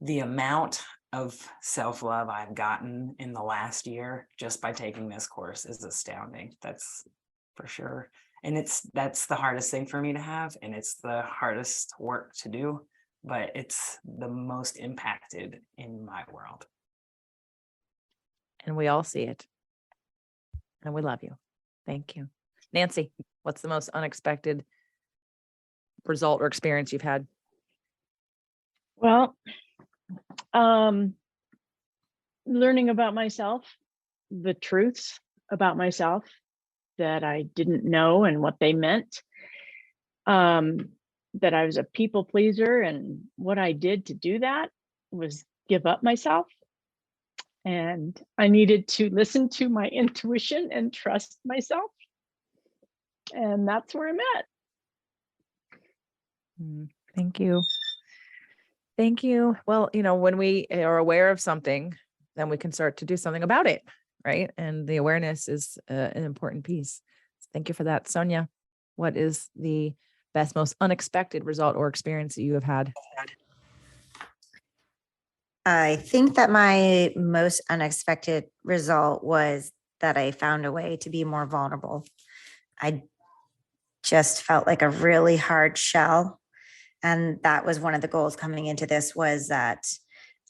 the amount of self-love I've gotten in the last year just by taking this course is astounding. That's for sure. And that's the hardest thing for me to have, and it's the hardest work to do, but it's the most impacted in my world. And we all see it. And we love you. Thank you. Nancy, what's the most unexpected result or experience you've had? Well, learning about myself, the truths about myself that I didn't know and what they meant, that I was a people pleaser, and what I did to do that was give up myself. And I needed to listen to my intuition and trust myself. And that's where I'm at. Thank you. Thank you. Well, when we are aware of something, then we can start to do something about it, right? And the awareness is an important piece. Thank you for that. Sonia, what is the best, most unexpected result or experience that you have had? I think that my most unexpected result was that I found a way to be more vulnerable. I just felt like a really hard shell. And that was one of the goals coming into this, was that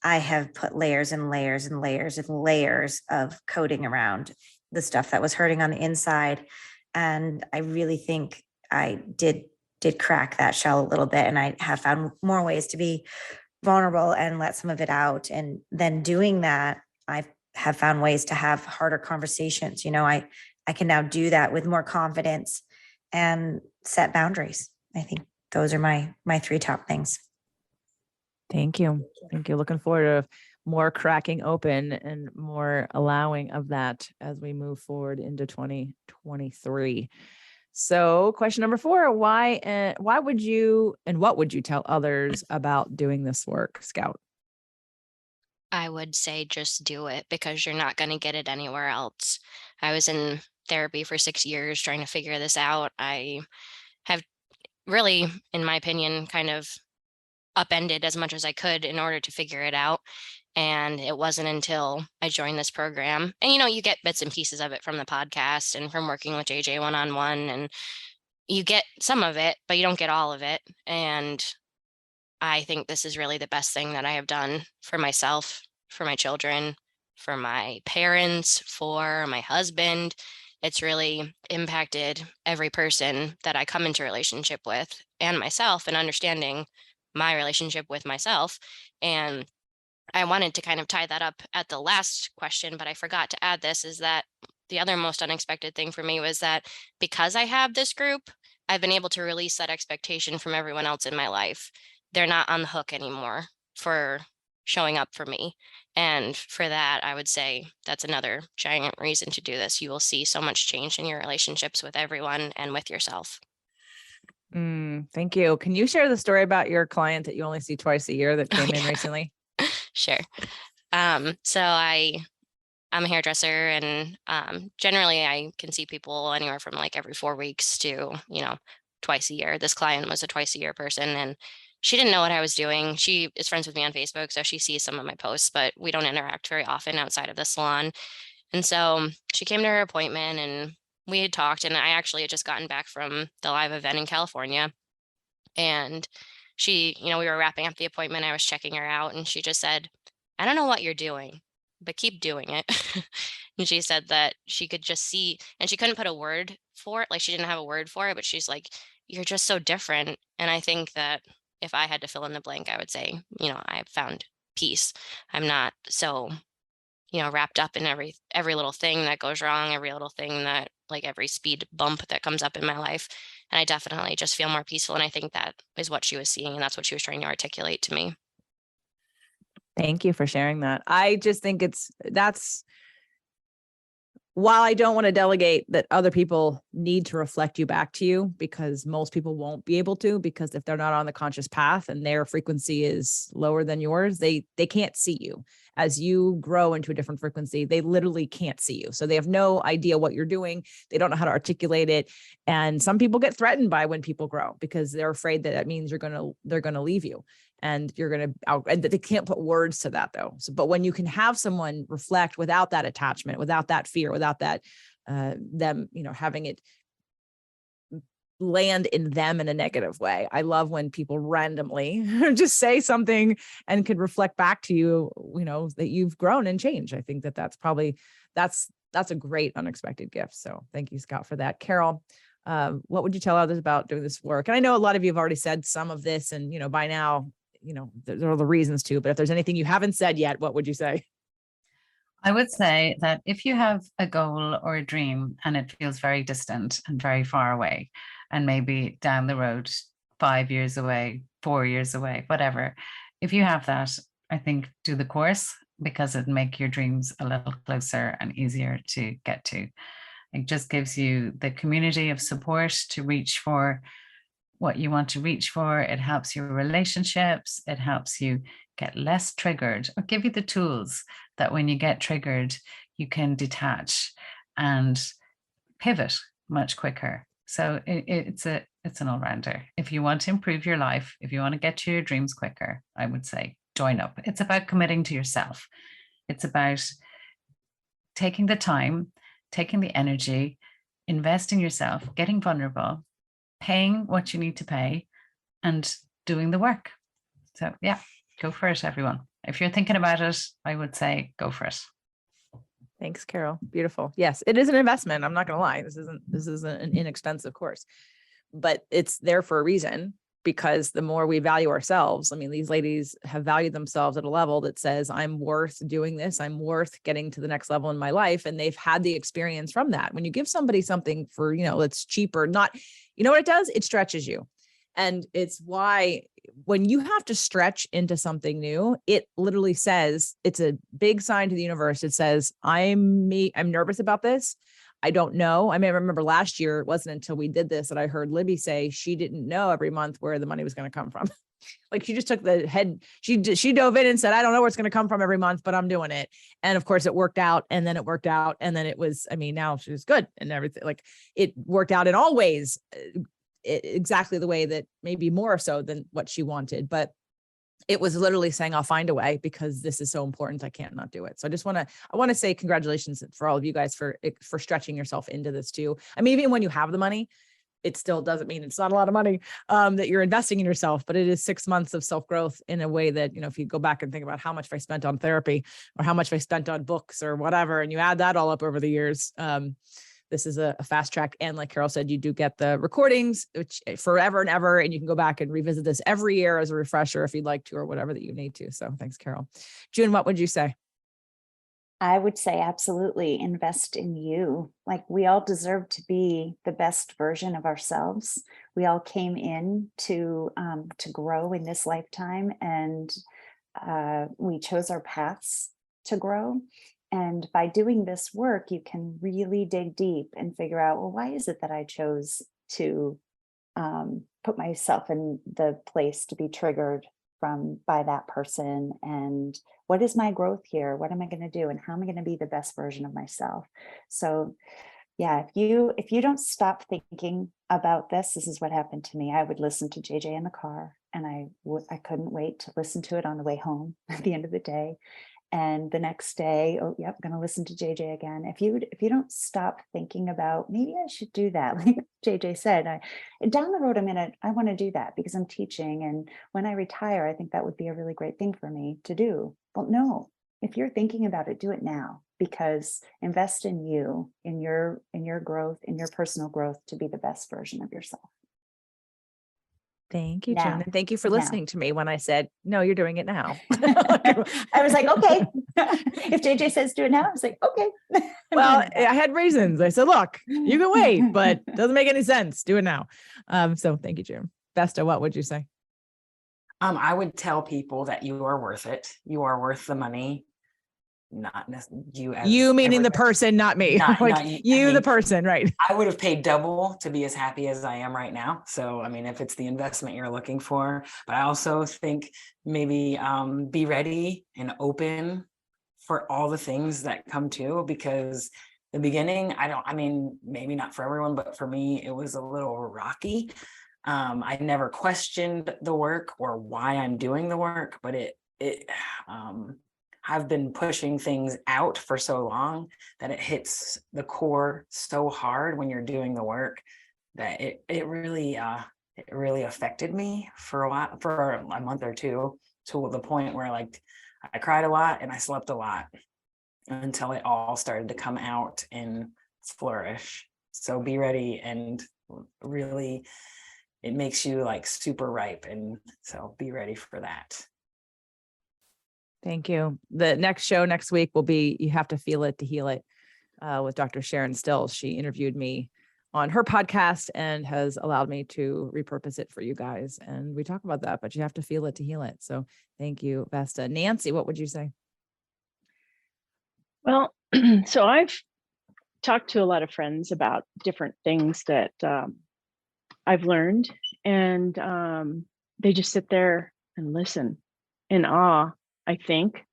I have put layers and layers and layers and layers of coating around the stuff that was hurting on the inside. And I really think I did crack that shell a little bit. And I have found more ways to be vulnerable and let some of it out. And then doing that, I have found ways to have harder conversations. I can now do that with more confidence and set boundaries. I think those are my three top things. Thank you. Thank you. Looking forward to more cracking open and more allowing of that as we move forward into 2023. So question number 4, why would you, and what would you tell others about doing this work, Scout? I would say just do it, because you're not going to get it anywhere else. I was in therapy for 6 years trying to figure this out. I have really, in my opinion, kind of upended as much as I could in order to figure it out. And it wasn't until I joined this program, and you get bits and pieces of it from the podcast and from working with JJ one-on-one, and you get some of it, but you don't get all of it. And I think this is really the best thing that I have done for myself, for my children, for my parents, for my husband. It's really impacted every person that I come into relationship with, and myself, and understanding my relationship with myself. And I wanted to kind of tie that up at the last question, but I forgot to add this, is that the other most unexpected thing for me was that because I have this group, I've been able to release that expectation from everyone else in my life. They're not on the hook anymore for showing up for me. And for that, I would say that's another giant reason to do this. You will see so much change in your relationships with everyone and with yourself. Thank you. Can you share the story about your client that you only see twice a year that came in recently? Sure. So I'm a hairdresser, and generally I can see people anywhere from like every 4 weeks to, twice a year. This client was a twice a year person, and she didn't know what I was doing. She is friends with me on Facebook, so she sees some of my posts, but we don't interact very often outside of the salon. And so she came to her appointment, and we had talked, and I actually had just gotten back from the live event in California. And she, we were wrapping up the appointment. I was checking her out, and she just said, "I don't know what you're doing, but keep doing it." And she said that she could just see, and she couldn't put a word for it. Like, she didn't have a word for it, but she's like, "You're just so different." And I think that if I had to fill in the blank, I would say, I've found peace. I'm not so, wrapped up in every little thing that goes wrong, every little thing that, like, every speed bump that comes up in my life. And I definitely just feel more peaceful. And I think that is what she was seeing, and that's what she was trying to articulate to me. Thank you for sharing that. I just think that's while I don't want to delegate, that other people need to reflect you back to you, because most people won't be able to, because if they're not on the conscious path and their frequency is lower than yours, they can't see you. As you grow into a different frequency, they literally can't see you. So they have no idea what you're doing. They don't know how to articulate it. And some people get threatened by when people grow, because they're afraid that means they're going to leave you. And you're going to, and they can't put words to that though. So, but when you can have someone reflect without that attachment, without that fear, without that, them, having it land in them in a negative way. I love when people randomly just say something and could reflect back to you, that you've grown and changed. I think that's a great unexpected gift. So thank you, Scott, for that. Carol, what would you tell others about doing this work? And I know a lot of you have already said some of this, and, by now, there are the reasons to, but if there's anything you haven't said yet, what would you say? I would say that if you have a goal or a dream and it feels very distant and very far away, and maybe down the road, 5 years away, 4 years away, whatever, if you have that, I think do the course, because it'll make your dreams a little closer and easier to get to. It just gives you the community of support to reach for what you want to reach for. It helps your relationships. It helps you get less triggered, or give you the tools that when you get triggered, you can detach and pivot much quicker. So it's an all-rounder. If you want to improve your life, if you want to get to your dreams quicker, I would say join up. It's about committing to yourself. It's about taking the time, taking the energy, investing yourself, getting vulnerable, paying what you need to pay, and doing the work. So yeah, go for it, everyone. If you're thinking about it, I would say go for it. Thanks, Carol. Beautiful. Yes, it is an investment. I'm not going to lie. This isn't an inexpensive course, but it's there for a reason, because the more we value ourselves, these ladies have valued themselves at a level that says, I'm worth doing this. I'm worth getting to the next level in my life. And they've had the experience from that. When you give somebody something for, that's cheaper, not, what it does? It stretches you. And it's why when you have to stretch into something new, it literally says, it's a big sign to the universe. It says, I'm nervous about this. I don't know. I remember last year, it wasn't until we did this that I heard Libby say she didn't know every month where the money was going to come from. Like, she just took the head, she dove in and said, I don't know where it's going to come from every month, but I'm doing it. And of course it worked out, and then it worked out. And then it was, now she's good and everything. Like, it worked out in all ways, exactly the way that, maybe more so than what she wanted. But it was literally saying, I'll find a way because this is so important. I can't not do it. So I want to say congratulations for all of you guys for stretching yourself into this too. I mean, even when you have the money, it still doesn't mean it's not a lot of money that you're investing in yourself, but it is 6 months of self-growth in a way that, if you go back and think about how much I spent on therapy or how much I spent on books or whatever, and you add that all up over the years, this is a fast track. And like Carol said, you do get the recordings, which forever and ever, and you can go back and revisit this every year as a refresher if you'd like to, or whatever that you need to. So thanks, Carol. June, what would you say? I would say absolutely invest in you. Like, we all deserve to be the best version of ourselves. We all came in to grow in this lifetime, and we chose our paths to grow. And by doing this work, you can really dig deep and figure out, well, why is it that I chose to put myself in the place to be triggered by that person, and what is my growth here? What am I going to do, and how am I going to be the best version of myself? So yeah, if you don't stop thinking about this is what happened to me. I would listen to JJ in the car, and I couldn't wait to listen to it on the way home at the end of the day. And the next day, oh, yep, I'm going to listen to JJ again. If you don't stop thinking about, maybe I should do that, like JJ said, down the road, I want to do that because I'm teaching. And when I retire, I think that would be a really great thing for me to do. Well, no, if you're thinking about it, do it now, because invest in you, in your growth, in your personal growth to be the best version of yourself. Thank you, Now. June. And thank you for listening to me when I said, no, you're doing it now. I was like, okay. If JJ says do it now, I was like, okay. Well, I had reasons. I said, look, you can wait, but it doesn't make any sense. Do it now. So thank you, June. Vesta, what would you say? I would tell people that you are worth it. You are worth the money. Not you as you meaning the everybody. person, not me. Not you, I mean, the person, right? I would have paid double to be as happy as I am right now. So, I mean, if it's the investment you're looking for, but I also think maybe be ready and open for all the things that come to, because the beginning, maybe not for everyone, but for me, it was a little rocky. I never questioned the work or why I'm doing the work, but I've been pushing things out for so long that it hits the core so hard when you're doing the work that it really affected me for a month or two, to the point where like I cried a lot and I slept a lot until it all started to come out and flourish. So be ready, and really it makes you like super ripe, and so be ready for that. Thank you. The next show next week will be You Have to Feel It to Heal It with Dr. Sharon Stills. She interviewed me on her podcast and has allowed me to repurpose it for you guys. And we talk about that, but you have to feel it to heal it. So thank you, Vesta. Nancy, what would you say? Well, so I've talked to a lot of friends about different things that I've learned, and they just sit there and listen in awe. I think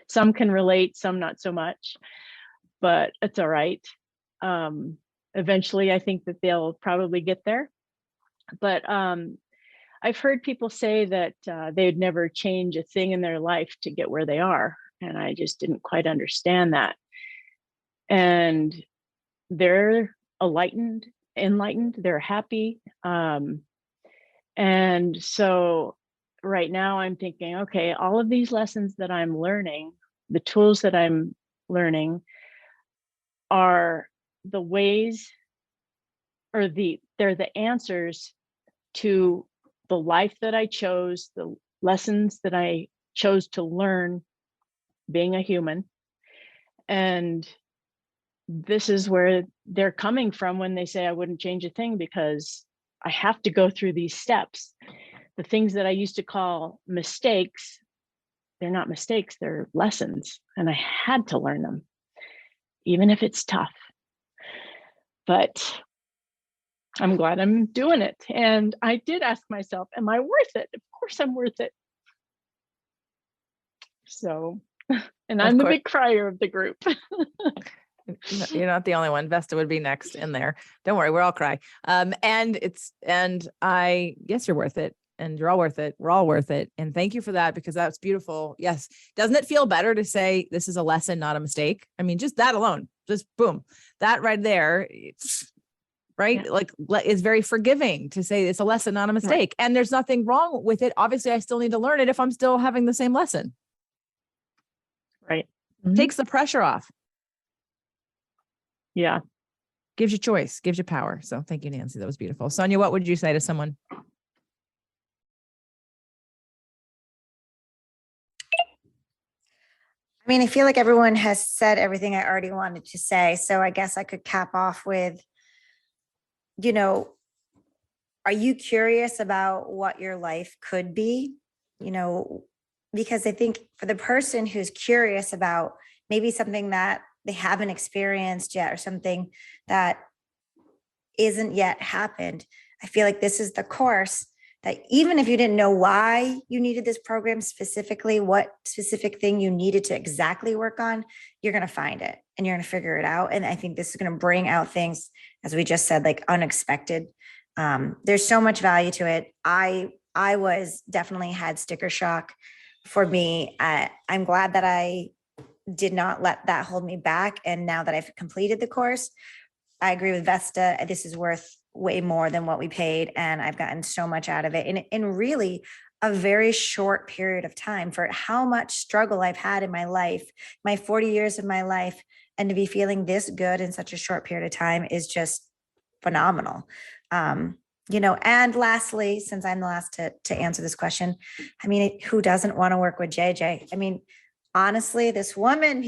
some can relate, some not so much, but it's all right. Eventually, I think that they'll probably get there. But I've heard people say that they'd never change a thing in their life to get where they are. And I just didn't quite understand that. And they're enlightened, they're happy. And so right now I'm thinking, okay, all of these lessons that I'm learning, the tools that I'm learning are the ways, or they're the answers to the life that I chose, the lessons that I chose to learn being a human. And this is where they're coming from when they say I wouldn't change a thing, because I have to go through these steps. The things that I used to call mistakes, they're not mistakes, they're lessons. And I had to learn them, even if it's tough. But I'm glad I'm doing it. And I did ask myself, am I worth it? Of course I'm worth it. So, and I'm the big crier of the group. You're not the only one. Vesta would be next in there. Don't worry, we're all cry. And yes, you're worth it. and you're all worth it. We're all worth it. And thank you for that, because that's beautiful. Yes. Doesn't it feel better to say this is a lesson, not a mistake? I mean, just that alone, just boom, that right there, right? Yeah. Like is very forgiving to say it's a lesson, not a mistake. Right. And there's nothing wrong with it. Obviously, I still need to learn it if I'm still having the same lesson. Right. Takes the pressure off, Yeah. gives you choice, gives you power. So thank you, Nancy. That was beautiful. Sonia, what would you say to someone? I mean, I feel like everyone has said everything I already wanted to say. So I guess I could cap off with, you know, are you curious about what your life could be? You know, because I think for the person who's curious about maybe something that they haven't experienced yet or something that isn't yet happened, I feel like this is the course that even if you didn't know why you needed this program specifically, what specific thing you needed to exactly work on, you're going to find it and you're going to figure it out. And I think this is going to bring out things, as we just said, like unexpected. There's so much value to it. I was definitely had sticker shock for me. I'm glad that I did not let that hold me back. And now that I've completed the course, I agree with Vesta. This is worth way more than what we paid. And I've gotten so much out of it in really a very short period of time for how much struggle I've had in my life, my 40 years of my life. And to be feeling this good in such a short period of time is just phenomenal. You know, and lastly, since I'm the last to answer this question, I mean, who doesn't want to work with JJ? I mean, honestly, this woman,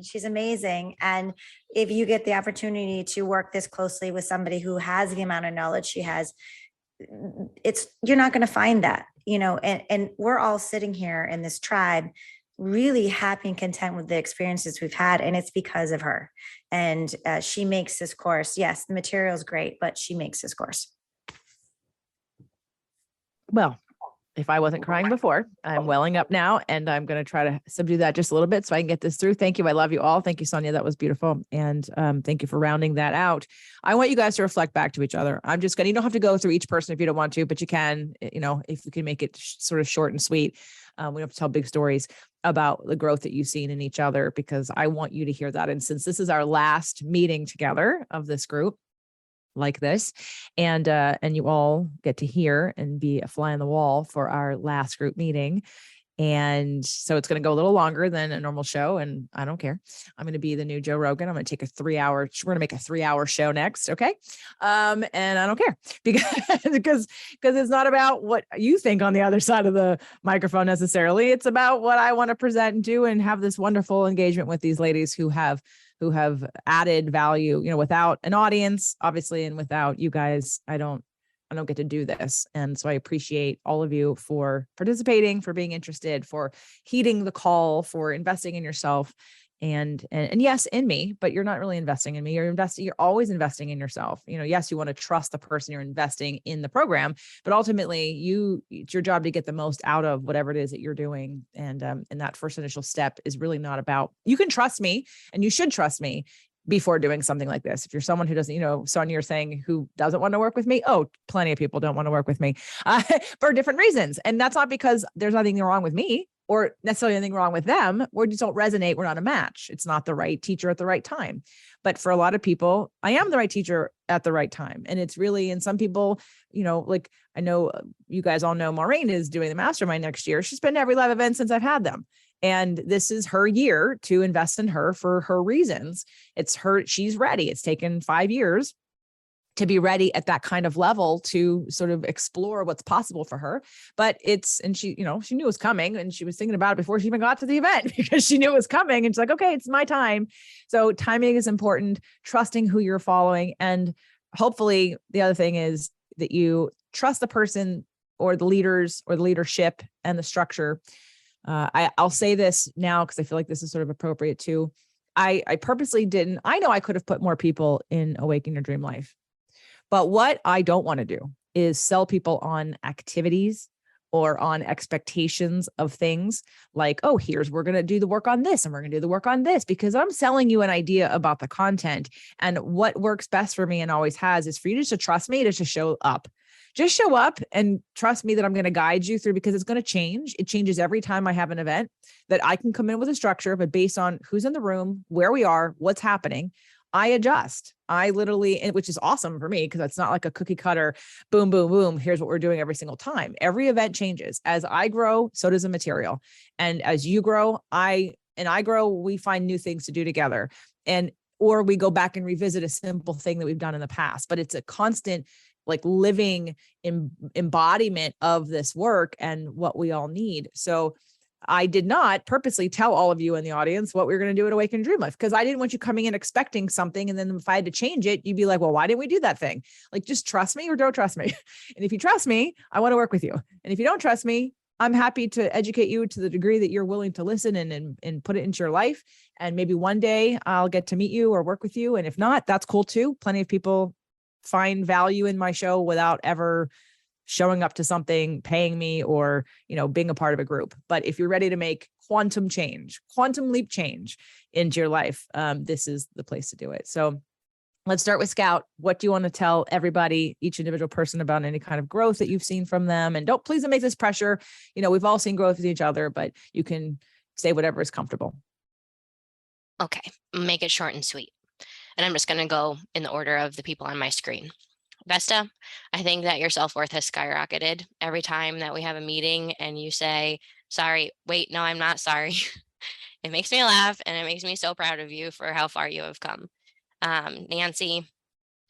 she's amazing. And if you get the opportunity to work this closely with somebody who has the amount of knowledge she has, you're not going to find that, you know, and we're all sitting here in this tribe really happy and content with the experiences we've had. And it's because of her. And she makes this course. Yes, the material is great, but she makes this course. Well, if I wasn't crying before, I'm welling up now, and I'm going to try to subdue that just a little bit so I can get this through. Thank you. I love you all. Thank you, Sonia. That was beautiful. And thank you for rounding that out. I want you guys to reflect back to each other. I'm just going to, you don't have to go through each person if you don't want to, but you can, you know, if you can make it sort of short and sweet. We don't have to tell big stories about the growth that you've seen in each other, because I want you to hear that. And since this is our last meeting together of this group, like this, and you all get to hear and be a fly on the wall for our last group meeting. And so it's going to go a little longer than a normal show, and I don't care. I'm going to be the new Joe Rogan. I'm going to take we're going to make a 3-hour show next. Okay. And I don't care because it's not about what you think on the other side of the microphone necessarily. It's about what I want to present and do and have this wonderful engagement with these ladies who have added value, you know, without an audience, obviously, and without you guys, I don't get to do this. And so I appreciate all of you for participating, for being interested, for heeding the call, for investing in yourself. And yes, in me, but you're not really investing in me. You're always investing in yourself. You know, yes, you want to trust the person you're investing in the program, but ultimately it's your job to get the most out of whatever it is that you're doing. And that first initial step is really not about, you can trust me and you should trust me before doing something like this. If you're someone who doesn't, you know, Sonia, you're saying who doesn't want to work with me. Oh, plenty of people don't want to work with me for different reasons. And that's not because there's nothing wrong with me or necessarily anything wrong with them. We just don't resonate. We're not a match. It's not the right teacher at the right time. But for a lot of people, I am the right teacher at the right time. And it's really, and some people, you know, like I know you guys all know Maureen is doing the mastermind next year. She's been to every live event since I've had them. And this is her year to invest in her for her reasons. She's ready. It's taken 5 years to be ready at that kind of level to sort of explore what's possible for her. But she, you know, she knew it was coming and she was thinking about it before she even got to the event because she knew it was coming. And she's like, okay, it's my time. So timing is important, trusting who you're following. And hopefully the other thing is that you trust the person or the leaders or the leadership and the structure. I'll say this now because I feel like this is sort of appropriate too. I purposely didn't. I know I could have put more people in Awaken Your Dream Life, but what I don't want to do is sell people on activities or on expectations of things like, oh, we're going to do the work on this and we're going to do the work on this, because I'm selling you an idea about the content. And what works best for me and always has is for you just to trust me, to show up. just show up and trust me that I'm going to guide you through, because it's going to change. It changes every time I have an event. That I can come in with a structure, but based on who's in the room, where we are, what's happening, I adjust. I literally, which is awesome for me, because it's not like a cookie cutter, boom, boom, boom. Here's what we're doing every single time. Every event changes. As I grow, so does the material. And as you grow, I grow, we find new things to do together. Or we go back and revisit a simple thing that we've done in the past, but it's a constant, like, living embodiment of this work and what we all need. So I did not purposely tell all of you in the audience what we were going to do at Awaken Dream Life, because I didn't want you coming in expecting something. And then if I had to change it, you'd be like, well, why didn't we do that thing? Like, just trust me or don't trust me. And if you trust me, I want to work with you. And if you don't trust me, I'm happy to educate you to the degree that you're willing to listen and put it into your life. And maybe one day I'll get to meet you or work with you. And if not, that's cool too. Plenty of people find value in my show without ever showing up to something, paying me, or, being a part of a group. But if you're ready to make quantum leap change into your life, this is the place to do it. So let's start with Scout. What do you want to tell everybody, each individual person, about any kind of growth that you've seen from them? And please don't make this pressure. We've all seen growth with each other, but you can say whatever is comfortable. Okay, make it short and sweet. And I'm just going to go in the order of the people on my screen. Vesta, I think that your self-worth has skyrocketed every time that we have a meeting and you say, sorry, wait, no, I'm not sorry. It makes me laugh, and it makes me so proud of you for how far you have come. Nancy,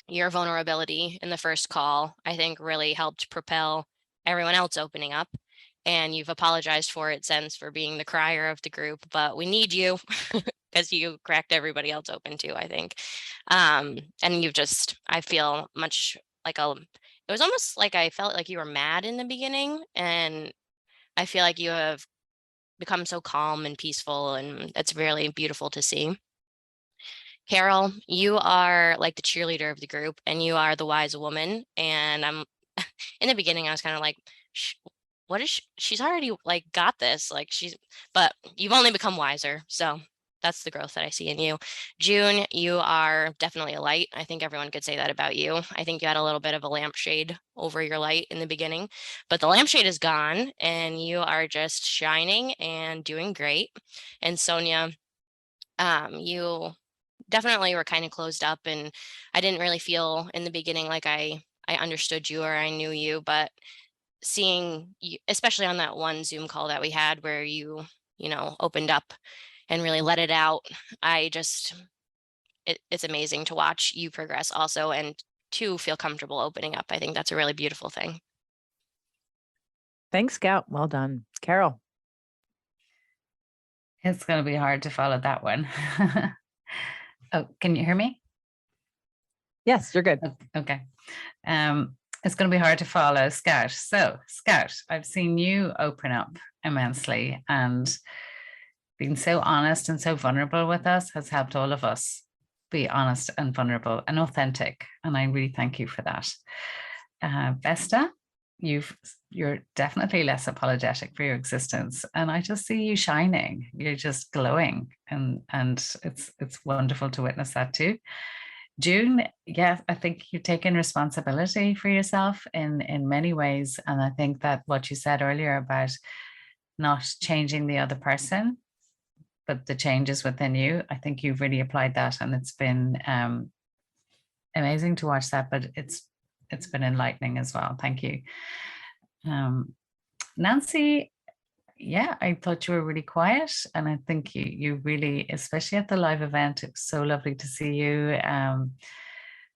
your vulnerability in the first call, I think, really helped propel everyone else opening up. And you've apologized for it since, for being the crier of the group, but we need you because you cracked everybody else open too, I think. And I feel much like it was almost like I felt like you were mad in the beginning, and I feel like you have become so calm and peaceful, and it's really beautiful to see. Carol, you are like the cheerleader of the group, and you are the wise woman. And I'm in the beginning, I was kind of like, what is she's already like got this, but you've only become wiser. So that's the growth that I see in you. June, you are definitely a light. I think everyone could say that about you. I think you had a little bit of a lampshade over your light in the beginning, but the lampshade is gone and you are just shining and doing great. And Sonia, you definitely were kind of closed up, and I didn't really feel in the beginning like I understood you or I knew you, but seeing you, especially on that one Zoom call that we had where you opened up and really let it out, it's amazing to watch you progress also, and to feel comfortable opening up. I think that's a really beautiful thing. Thanks, Scout. Well done. Carol. It's going to be hard to follow that one. Oh, can you hear me? Yes, you're good. Okay. It's going to be hard to follow Scout. So Scout, I've seen you open up immensely, and being so honest and so vulnerable with us has helped all of us be honest and vulnerable and authentic. And I really thank you for that. Vesta, you're definitely less apologetic for your existence, and I just see you shining. You're just glowing, and it's wonderful to witness that too. June, yeah, I think you've taken responsibility for yourself in many ways, and I think that what you said earlier about not changing the other person, but the changes within you, I think you've really applied that, and it's been amazing to watch that, but it's been enlightening as well. Thank you. Nancy, yeah, I thought you were really quiet, and I think you really, especially at the live event, it was so lovely to see you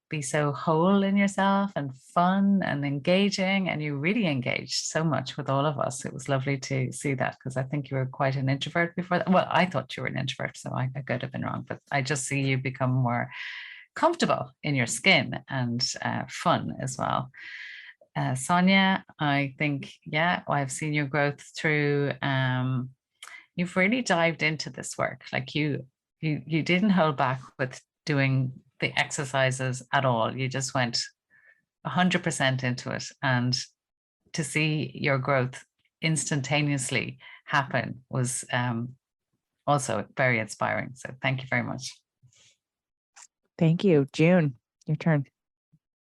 be so whole in yourself and fun and engaging, and you really engaged so much with all of us. It was lovely to see that, because I think you were quite an introvert before that. Well, I thought you were an introvert, so I could have been wrong, but I just see you become more comfortable in your skin and fun as well. Sonia, I think, yeah, I've seen your growth through, you've really dived into this work. Like you didn't hold back with doing the exercises at all. You just went 100% into it, and to see your growth instantaneously happen was also very inspiring. So thank you very much. Thank you. June, your turn.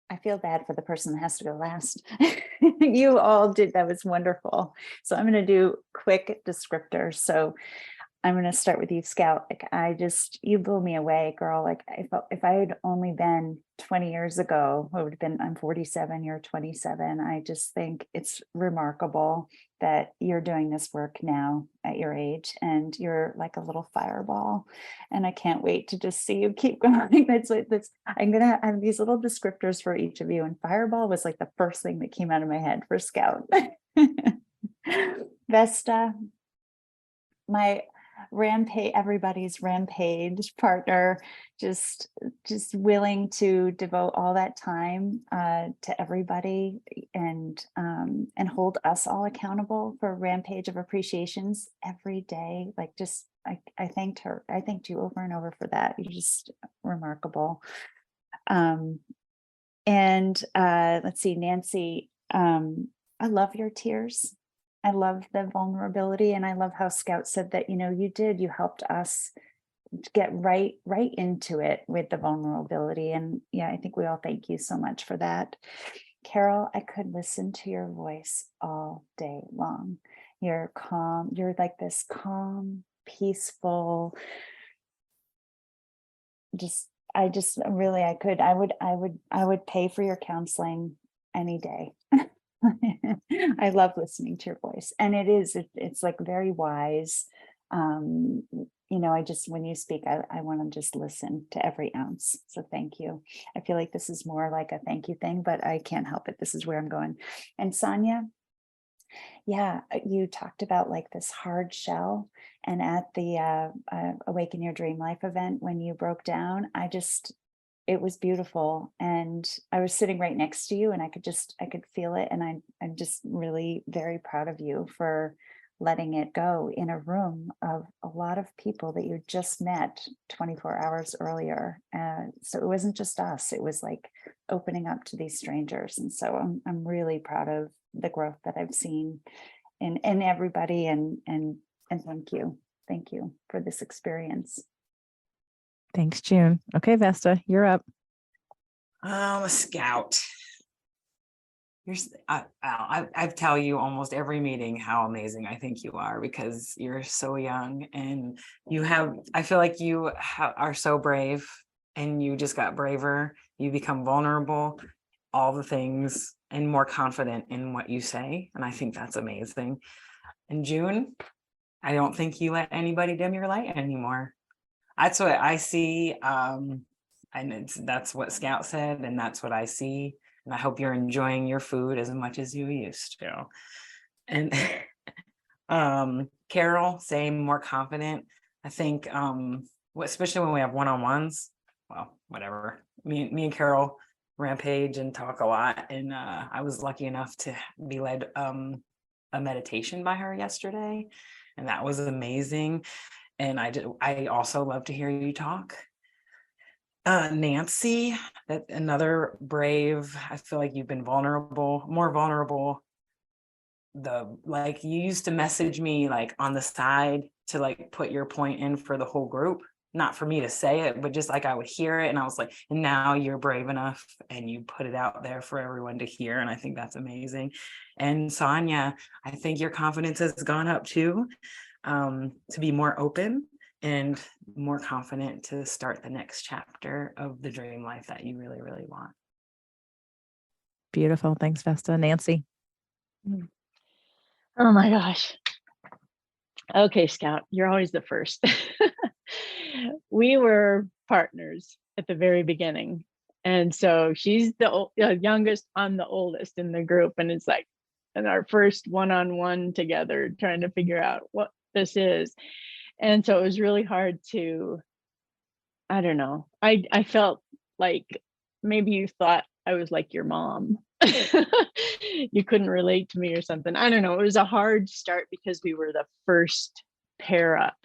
I feel bad for the person that has to go last. You all did. That was wonderful. So I'm going to do quick descriptors. So I'm going to start with you, Scout. Like, you blew me away, girl. Like, if I had only been 20 years ago, it would have been, I'm 47, you're 27. I just think it's remarkable that you're doing this work now at your age, and you're like a little fireball. And I can't wait to just see you keep going. I'm going to have these little descriptors for each of you. And fireball was like the first thing that came out of my head for Scout. Vesta, everybody's rampage partner, just willing to devote all that time to everybody, and hold us all accountable for rampage of appreciations every day. Like, I thanked her. I thanked you over and over for that. You're just remarkable. And let's see, Nancy, I love your tears. I love the vulnerability, and I love how Scout said that, you helped us get right into it with the vulnerability. And yeah, I think we all thank you so much for that. Carol, I could listen to your voice all day long. You're calm. You're like this calm, peaceful, I would pay for your counseling any day. I love listening to your voice, and it's like very wise. When you speak, I want to just listen to every ounce. So thank you. I feel like this is more like a thank you thing, but I can't help it. This is where I'm going. And Sonia, yeah, you talked about like this hard shell, and at the Awaken Your Dream Life event, when you broke down, it was beautiful. And I was sitting right next to you, and I could feel it. And I'm just really very proud of you for letting it go in a room of a lot of people that you just met 24 hours earlier. So it wasn't just us, it was like opening up to these strangers. And so I'm really proud of the growth that I've seen in everybody. And thank you. Thank you for this experience. Thanks, June. Okay, Vesta, you're up. Scout. I tell you almost every meeting how amazing I think you are, because you're so young, and I feel like you are so brave, and you just got braver. You become vulnerable, all the things, and more confident in what you say. And I think that's amazing. And June, I don't think you let anybody dim your light anymore. That's what I see. And that's what Scout said, and that's what I see. And I hope you're enjoying your food as much as you used to. And Carol, same, more confident. I think, especially when we have one-on-ones, well, whatever. Me and Carol rampage and talk a lot. And I was lucky enough to be led a meditation by her yesterday, and that was amazing. And I also love to hear you talk. Nancy, that another brave. I feel like you've been more vulnerable. You used to message me like on the side to like put your point in for the whole group, not for me to say it, but just like I would hear it, and I was like, and now you're brave enough and you put it out there for everyone to hear, and I think that's amazing. And Sonia, I think your confidence has gone up too, to be more open and more confident to start the next chapter of the dream life that you really, really want. Beautiful. Thanks, Vesta. Nancy. Oh my gosh. Okay, Scout, you're always the first. We were partners at the very beginning. And so she's the youngest, I'm the oldest in the group. And it's like, and our first one-on-one together, trying to figure out what this is. And so it was really hard to, I don't know. I felt like maybe you thought I was like your mom. You couldn't relate to me or something. I don't know. It was a hard start because we were the first pair up.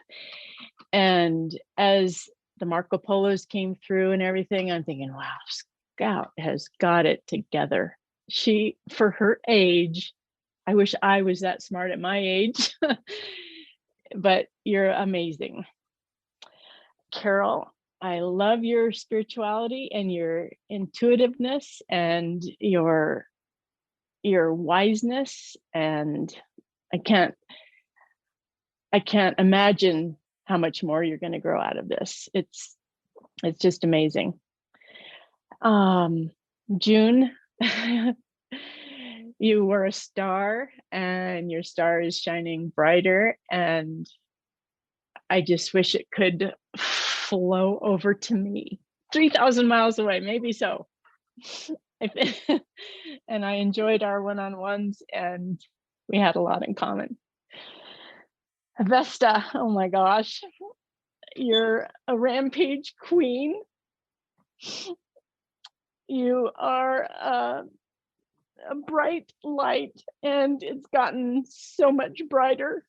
And as the Marco Polos came through and everything, I'm thinking, wow, Scout has got it together. She, for her age, I wish I was that smart at my age, but you're amazing. Carol, I love your spirituality and your intuitiveness and your wiseness. And I can't imagine how much more you're going to grow out of this. It's just amazing. June, you were a star, and your star is shining brighter, and I just wish it could flow over to me 3,000 miles away, maybe so. And I enjoyed our one-on-ones, and we had a lot in common. Vesta, oh my gosh, you're a rampage queen. You are a bright light, and it's gotten so much brighter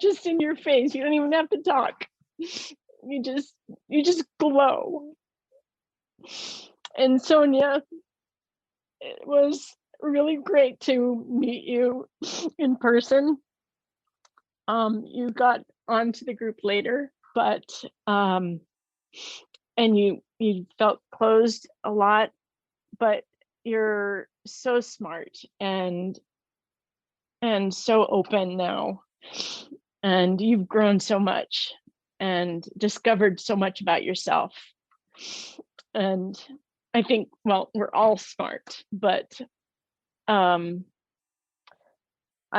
just in your face. You don't even have to talk. You just glow. And Sonia, it was really great to meet you in person. You got onto the group later, but and you felt closed a lot, but you're so smart and so open now, and you've grown so much and discovered so much about yourself. And I think, well, we're all smart, but I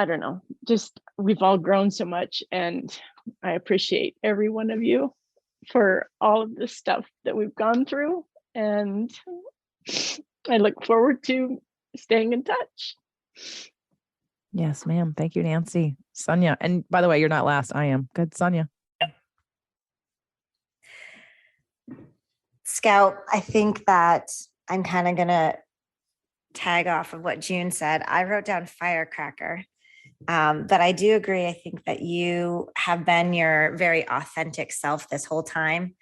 don't know, just we've all grown so much, and I appreciate every one of you for all of the stuff that we've gone through, and I look forward to staying in touch. Yes, ma'am. Thank you, Nancy. Sonia. And by the way, you're not last. I am. Good, Sonia. Scout, I think that I'm kind of going to tag off of what June said. I wrote down firecracker, but I do agree. I think that you have been your very authentic self this whole time.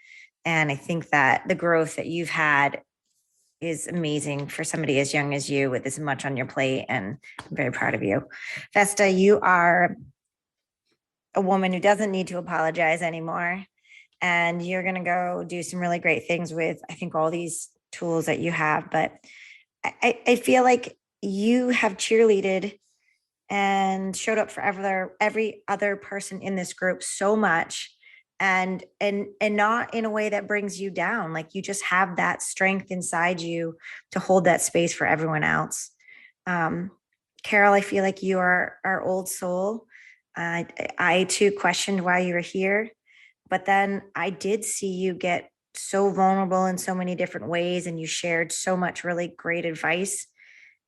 And I think that the growth that you've had is amazing for somebody as young as you with as much on your plate. And I'm very proud of you. Vesta, you are a woman who doesn't need to apologize anymore. And you're going to go do some really great things with, I think, all these tools that you have. But I feel like you have cheerleaded and showed up for every other person in this group so much, and not in a way that brings you down. Like, you just have that strength inside you to hold that space for everyone else. Carol, I feel like you are our old soul. I too questioned why you were here, but then I did see you get so vulnerable in so many different ways, and you shared so much really great advice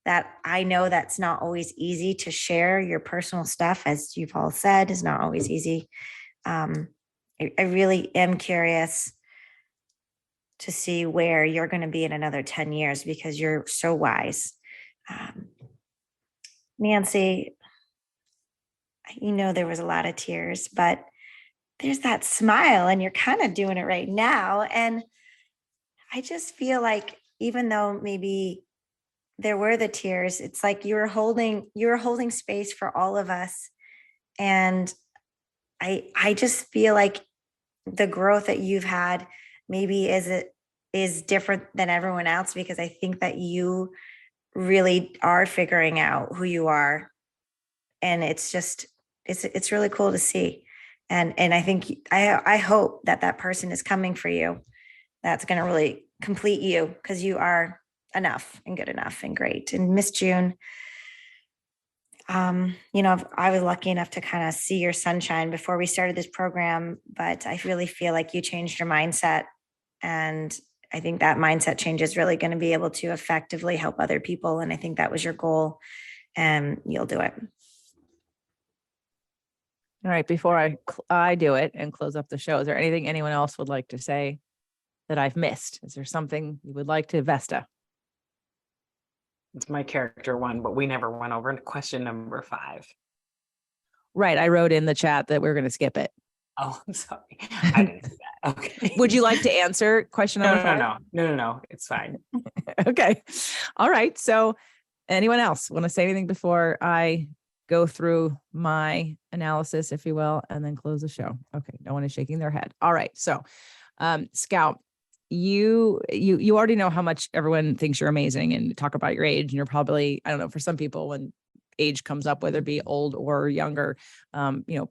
that I know that's not always easy to share. Your personal stuff, as you've all said, is not always easy. I really am curious to see where you're going to be in another 10 years, because you're so wise. Nancy, there was a lot of tears, but there's that smile, and you're kind of doing it right now. And I just feel like, even though maybe there were the tears, it's like you were holding space for all of us. And I just feel like the growth that you've had maybe is different than everyone else, because I think that you really are figuring out who you are. And it's really cool to see. And I think, I hope that person is coming for you. That's going to really complete you, because you are enough and good enough and great. And Miss June, I was lucky enough to kind of see your sunshine before we started this program, but I really feel like you changed your mindset. And I think that mindset change is really going to be able to effectively help other people. And I think that was your goal, and you'll do it. All right. Before I do it and close up the show, is there anything anyone else would like to say that I've missed? Is there something you would like to, Vesta? It's my character one, but we never went over question number 5. Right. I wrote in the chat that we're going to skip it. Oh, I'm sorry. I didn't do that. Okay. Would you like to answer question number 5? No. It's fine. Okay. All right. So anyone else want to say anything before I go through my analysis, if you will, and then close the show? Okay. No one is shaking their head. All right. So Scout, you already know how much everyone thinks you're amazing and talk about your age. And you're probably, I don't know, for some people, when age comes up, whether it be old or younger,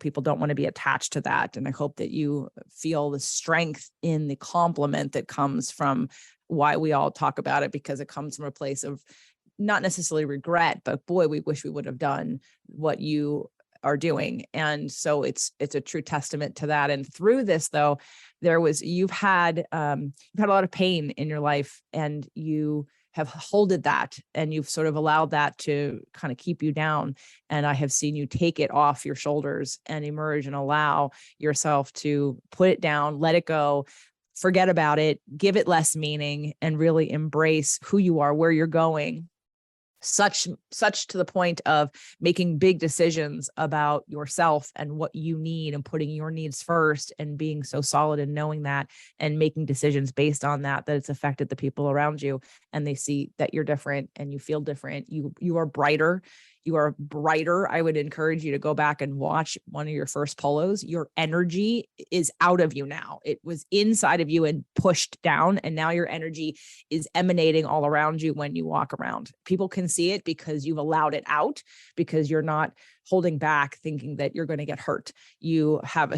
people don't want to be attached to that. And I hope that you feel the strength in the compliment that comes from why we all talk about it, because it comes from a place of not necessarily regret, but boy, we wish we would have done what you are doing. And so it's a true testament to that. And through this, though, you've had a lot of pain in your life, and you have holded that, and you've sort of allowed that to kind of keep you down. And I have seen you take it off your shoulders and emerge and allow yourself to put it down, let it go, forget about it, give it less meaning, and really embrace who you are, where you're going. Such to the point of making big decisions about yourself and what you need, and putting your needs first, and being so solid in knowing that, and making decisions based on that it's affected the people around you, and they see that you're different and you feel different. You are brighter. You are brighter. I would encourage you to go back and watch one of your first polos. Your energy is out of you now. It was inside of you and pushed down, and now your energy is emanating all around you when you walk around. People can see it because you've allowed it out, because you're not holding back thinking that you're going to get hurt. You have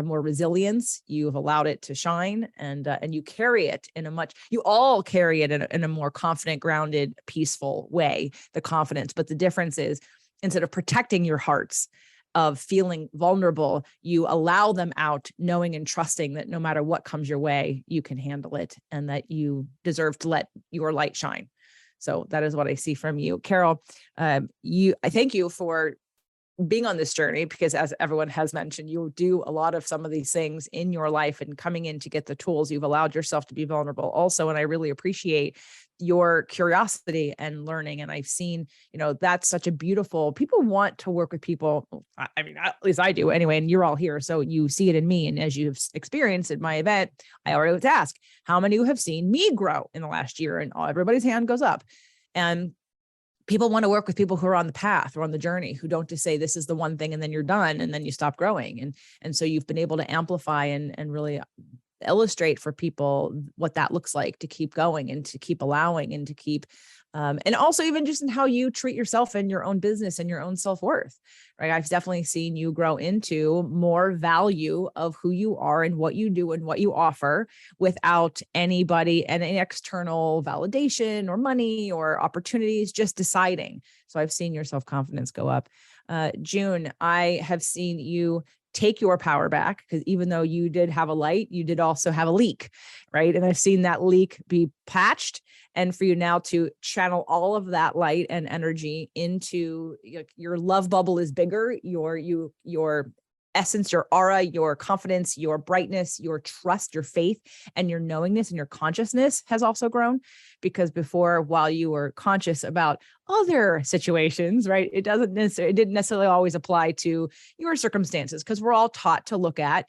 more resilience. You've allowed it to shine, and you carry it you all carry it in a more confident, grounded, peaceful way, the confidence. But the difference is, instead of protecting your hearts of feeling vulnerable, you allow them out, knowing and trusting that no matter what comes your way, you can handle it, and that you deserve to let your light shine. So that is what I see from you. Carol, I thank you for being on this journey, because as everyone has mentioned, you do a lot of some of these things in your life, and coming in to get the tools, you've allowed yourself to be vulnerable also. And I really appreciate your curiosity and learning. And I've seen, that's such a beautiful, people want to work with people. I mean, at least I do anyway, and you're all here. So you see it in me. And as you've experienced at my event, I always ask, how many who have seen me grow in the last year? And everybody's hand goes up. And people want to work with people who are on the path or on the journey, who don't just say, this is the one thing, and then you're done, and then you stop growing. And so you've been able to amplify and really illustrate for people what that looks like, to keep going and to keep allowing and to keep, and also even just in how you treat yourself and your own business and your own self-worth, right? I've definitely seen you grow into more value of who you are and what you do and what you offer, without anybody and any external validation or money or opportunities, just deciding. So I've seen your self-confidence go up. June, I have seen you take your power back, because even though you did have a light, you did also have a leak, right? And I've seen that leak be patched, and for you now to channel all of that light and energy into your love bubble is bigger, your essence, your aura, your confidence, your brightness, your trust, your faith, and your knowingness and your consciousness has also grown. Because before, while you were conscious about other situations, right, it didn't necessarily always apply to your circumstances, because we're all taught to look at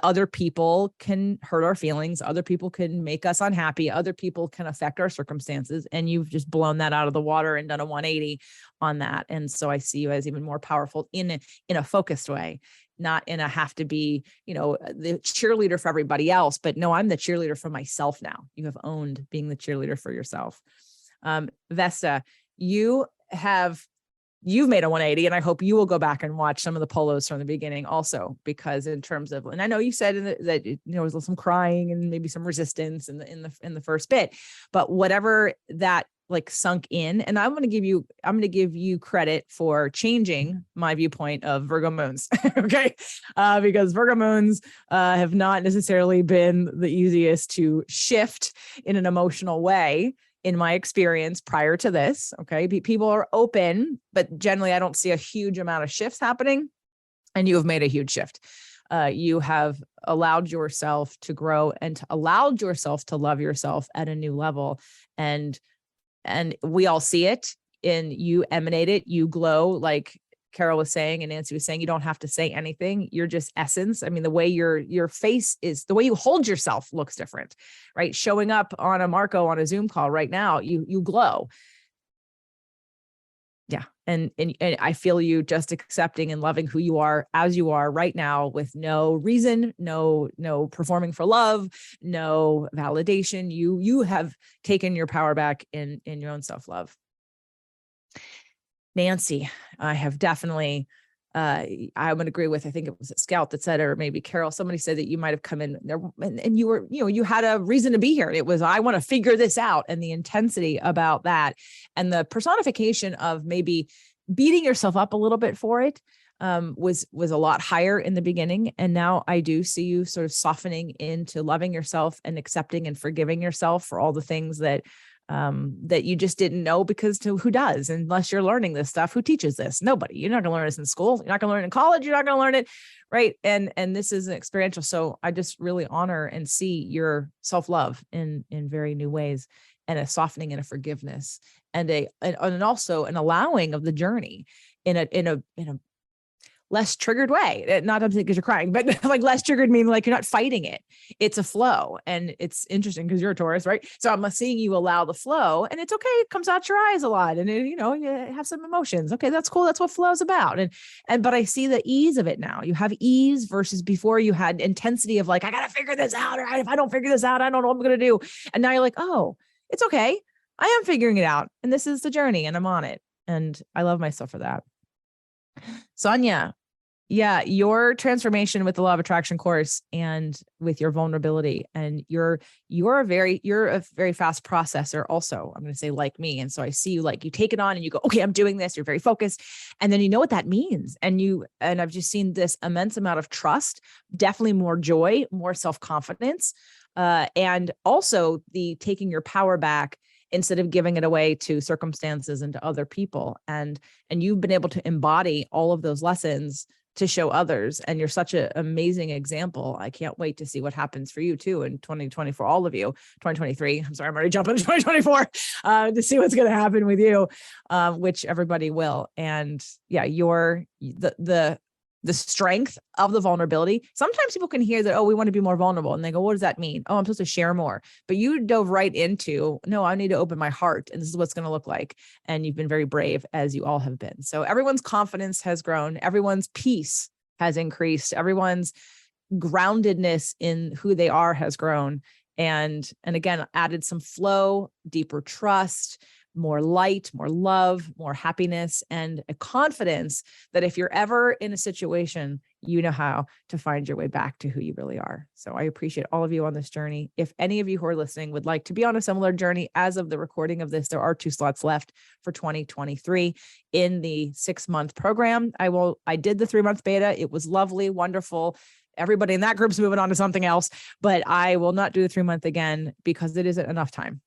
other people can hurt our feelings, other people can make us unhappy, other people can affect our circumstances, and you've just blown that out of the water and done a 180 on that. And so I see you as even more powerful in a focused way, not in a have to be, the cheerleader for everybody else, but no, I'm the cheerleader for myself now. You have owned being the cheerleader for yourself. Vesta, you've made a 180, and I hope you will go back and watch some of the polos from the beginning also, because in terms of, and I know you said that there was some crying and maybe some resistance in the first bit, but whatever that sunk in, and I'm going to give you credit for changing my viewpoint of Virgo moons. Okay. Because Virgo moons have not necessarily been the easiest to shift in an emotional way, in my experience prior to this. Okay. People are open, but generally I don't see a huge amount of shifts happening. And you have made a huge shift. You have allowed yourself to grow and allowed yourself to love yourself at a new level. And we all see it, and you emanate it, you glow, like Carol was saying and Nancy was saying. You don't have to say anything. You're just essence. I mean, the way your face is, the way you hold yourself looks different, right? Showing up on a Zoom call right now, you glow. Yeah. And I feel you just accepting and loving who you are as you are right now, with no reason, no performing for love, no validation. You have taken your power back in your own self-love. Nancy, I have definitely, I would agree with, I think it was a Scout that said, or maybe Carol, somebody said that you might've come in there and you were, you had a reason to be here. It was, I want to figure this out. And the intensity about that and the personification of maybe beating yourself up a little bit for it, was a lot higher in the beginning. And now I do see you sort of softening into loving yourself and accepting and forgiving yourself for all the things that you just didn't know, because who does, unless you're learning this stuff, who teaches this? Nobody. You're not going to learn this in school. You're not going to learn it in college. You're not going to learn it. Right. And this is an experiential. So I just really honor and see your self-love in very new ways, and a softening and a forgiveness and also an allowing of the journey in a less triggered way. Not because you're crying, but like less triggered, meaning like you're not fighting it. It's a flow. And it's interesting because you're a Taurus, right? So I'm seeing you allow the flow, and it's okay. It comes out your eyes a lot, and you have some emotions. Okay, that's cool. That's what flow is about. But I see the ease of it now. You have ease versus before you had intensity of like, I got to figure this out. Or if I don't figure this out, I don't know what I'm going to do. And now you're like, oh, it's okay. I am figuring it out. And this is the journey, and I'm on it. And I love myself for that. Sonia, yeah, your transformation with the Law of Attraction course and with your vulnerability, and you're a very fast processor also. I'm going to say like me. And so I see you, like you take it on and you go, okay, I'm doing this. You're very focused. And then you know what that means. And I've just seen this immense amount of trust, definitely more joy, more self-confidence, and also the taking your power back instead of giving it away to circumstances and to other people. And you've been able to embody all of those lessons to show others. And you're such an amazing example. I can't wait to see what happens for you too in 2024, all of you, 2023. I'm sorry, I'm already jumping to 2024 to see what's going to happen with you, which everybody will. And yeah, the strength of the vulnerability. Sometimes people can hear that, oh, we want to be more vulnerable. And they go, what does that mean? Oh, I'm supposed to share more. But you dove right into, no, I need to open my heart. And this is what's going to look like. And you've been very brave, as you all have been. So everyone's confidence has grown. Everyone's peace has increased. Everyone's groundedness in who they are has grown. And again, added some flow, deeper trust, more light, more love, more happiness, and a confidence that if you're ever in a situation, you know how to find your way back to who you really are. So I appreciate all of you on this journey. If any of you who are listening would like to be on a similar journey, as of the recording of this, there are 2 slots left for 2023 in the 6-month program. I did the 3-month beta. It was lovely, wonderful. Everybody in that group's moving on to something else, but I will not do the 3-month again because it isn't enough time.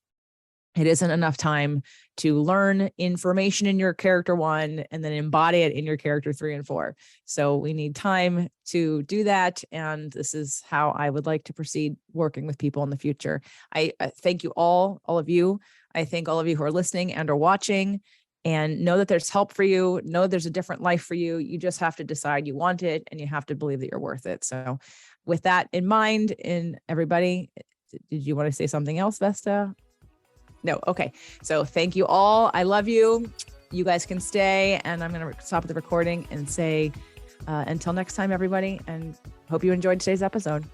It isn't enough time to learn information in your character 1 and then embody it in your character 3 and 4. So we need time to do that. And this is how I would like to proceed working with people in the future. I thank you all of you. I thank all of you who are listening and are watching, and know that there's help for you. Know there's a different life for you. You just have to decide you want it, and you have to believe that you're worth it. So with that in mind, and everybody, did you want to say something else, Vesta? No. Okay. So thank you all. I love you. You guys can stay, and I'm going to stop the recording and say, until next time, everybody, and hope you enjoyed today's episode.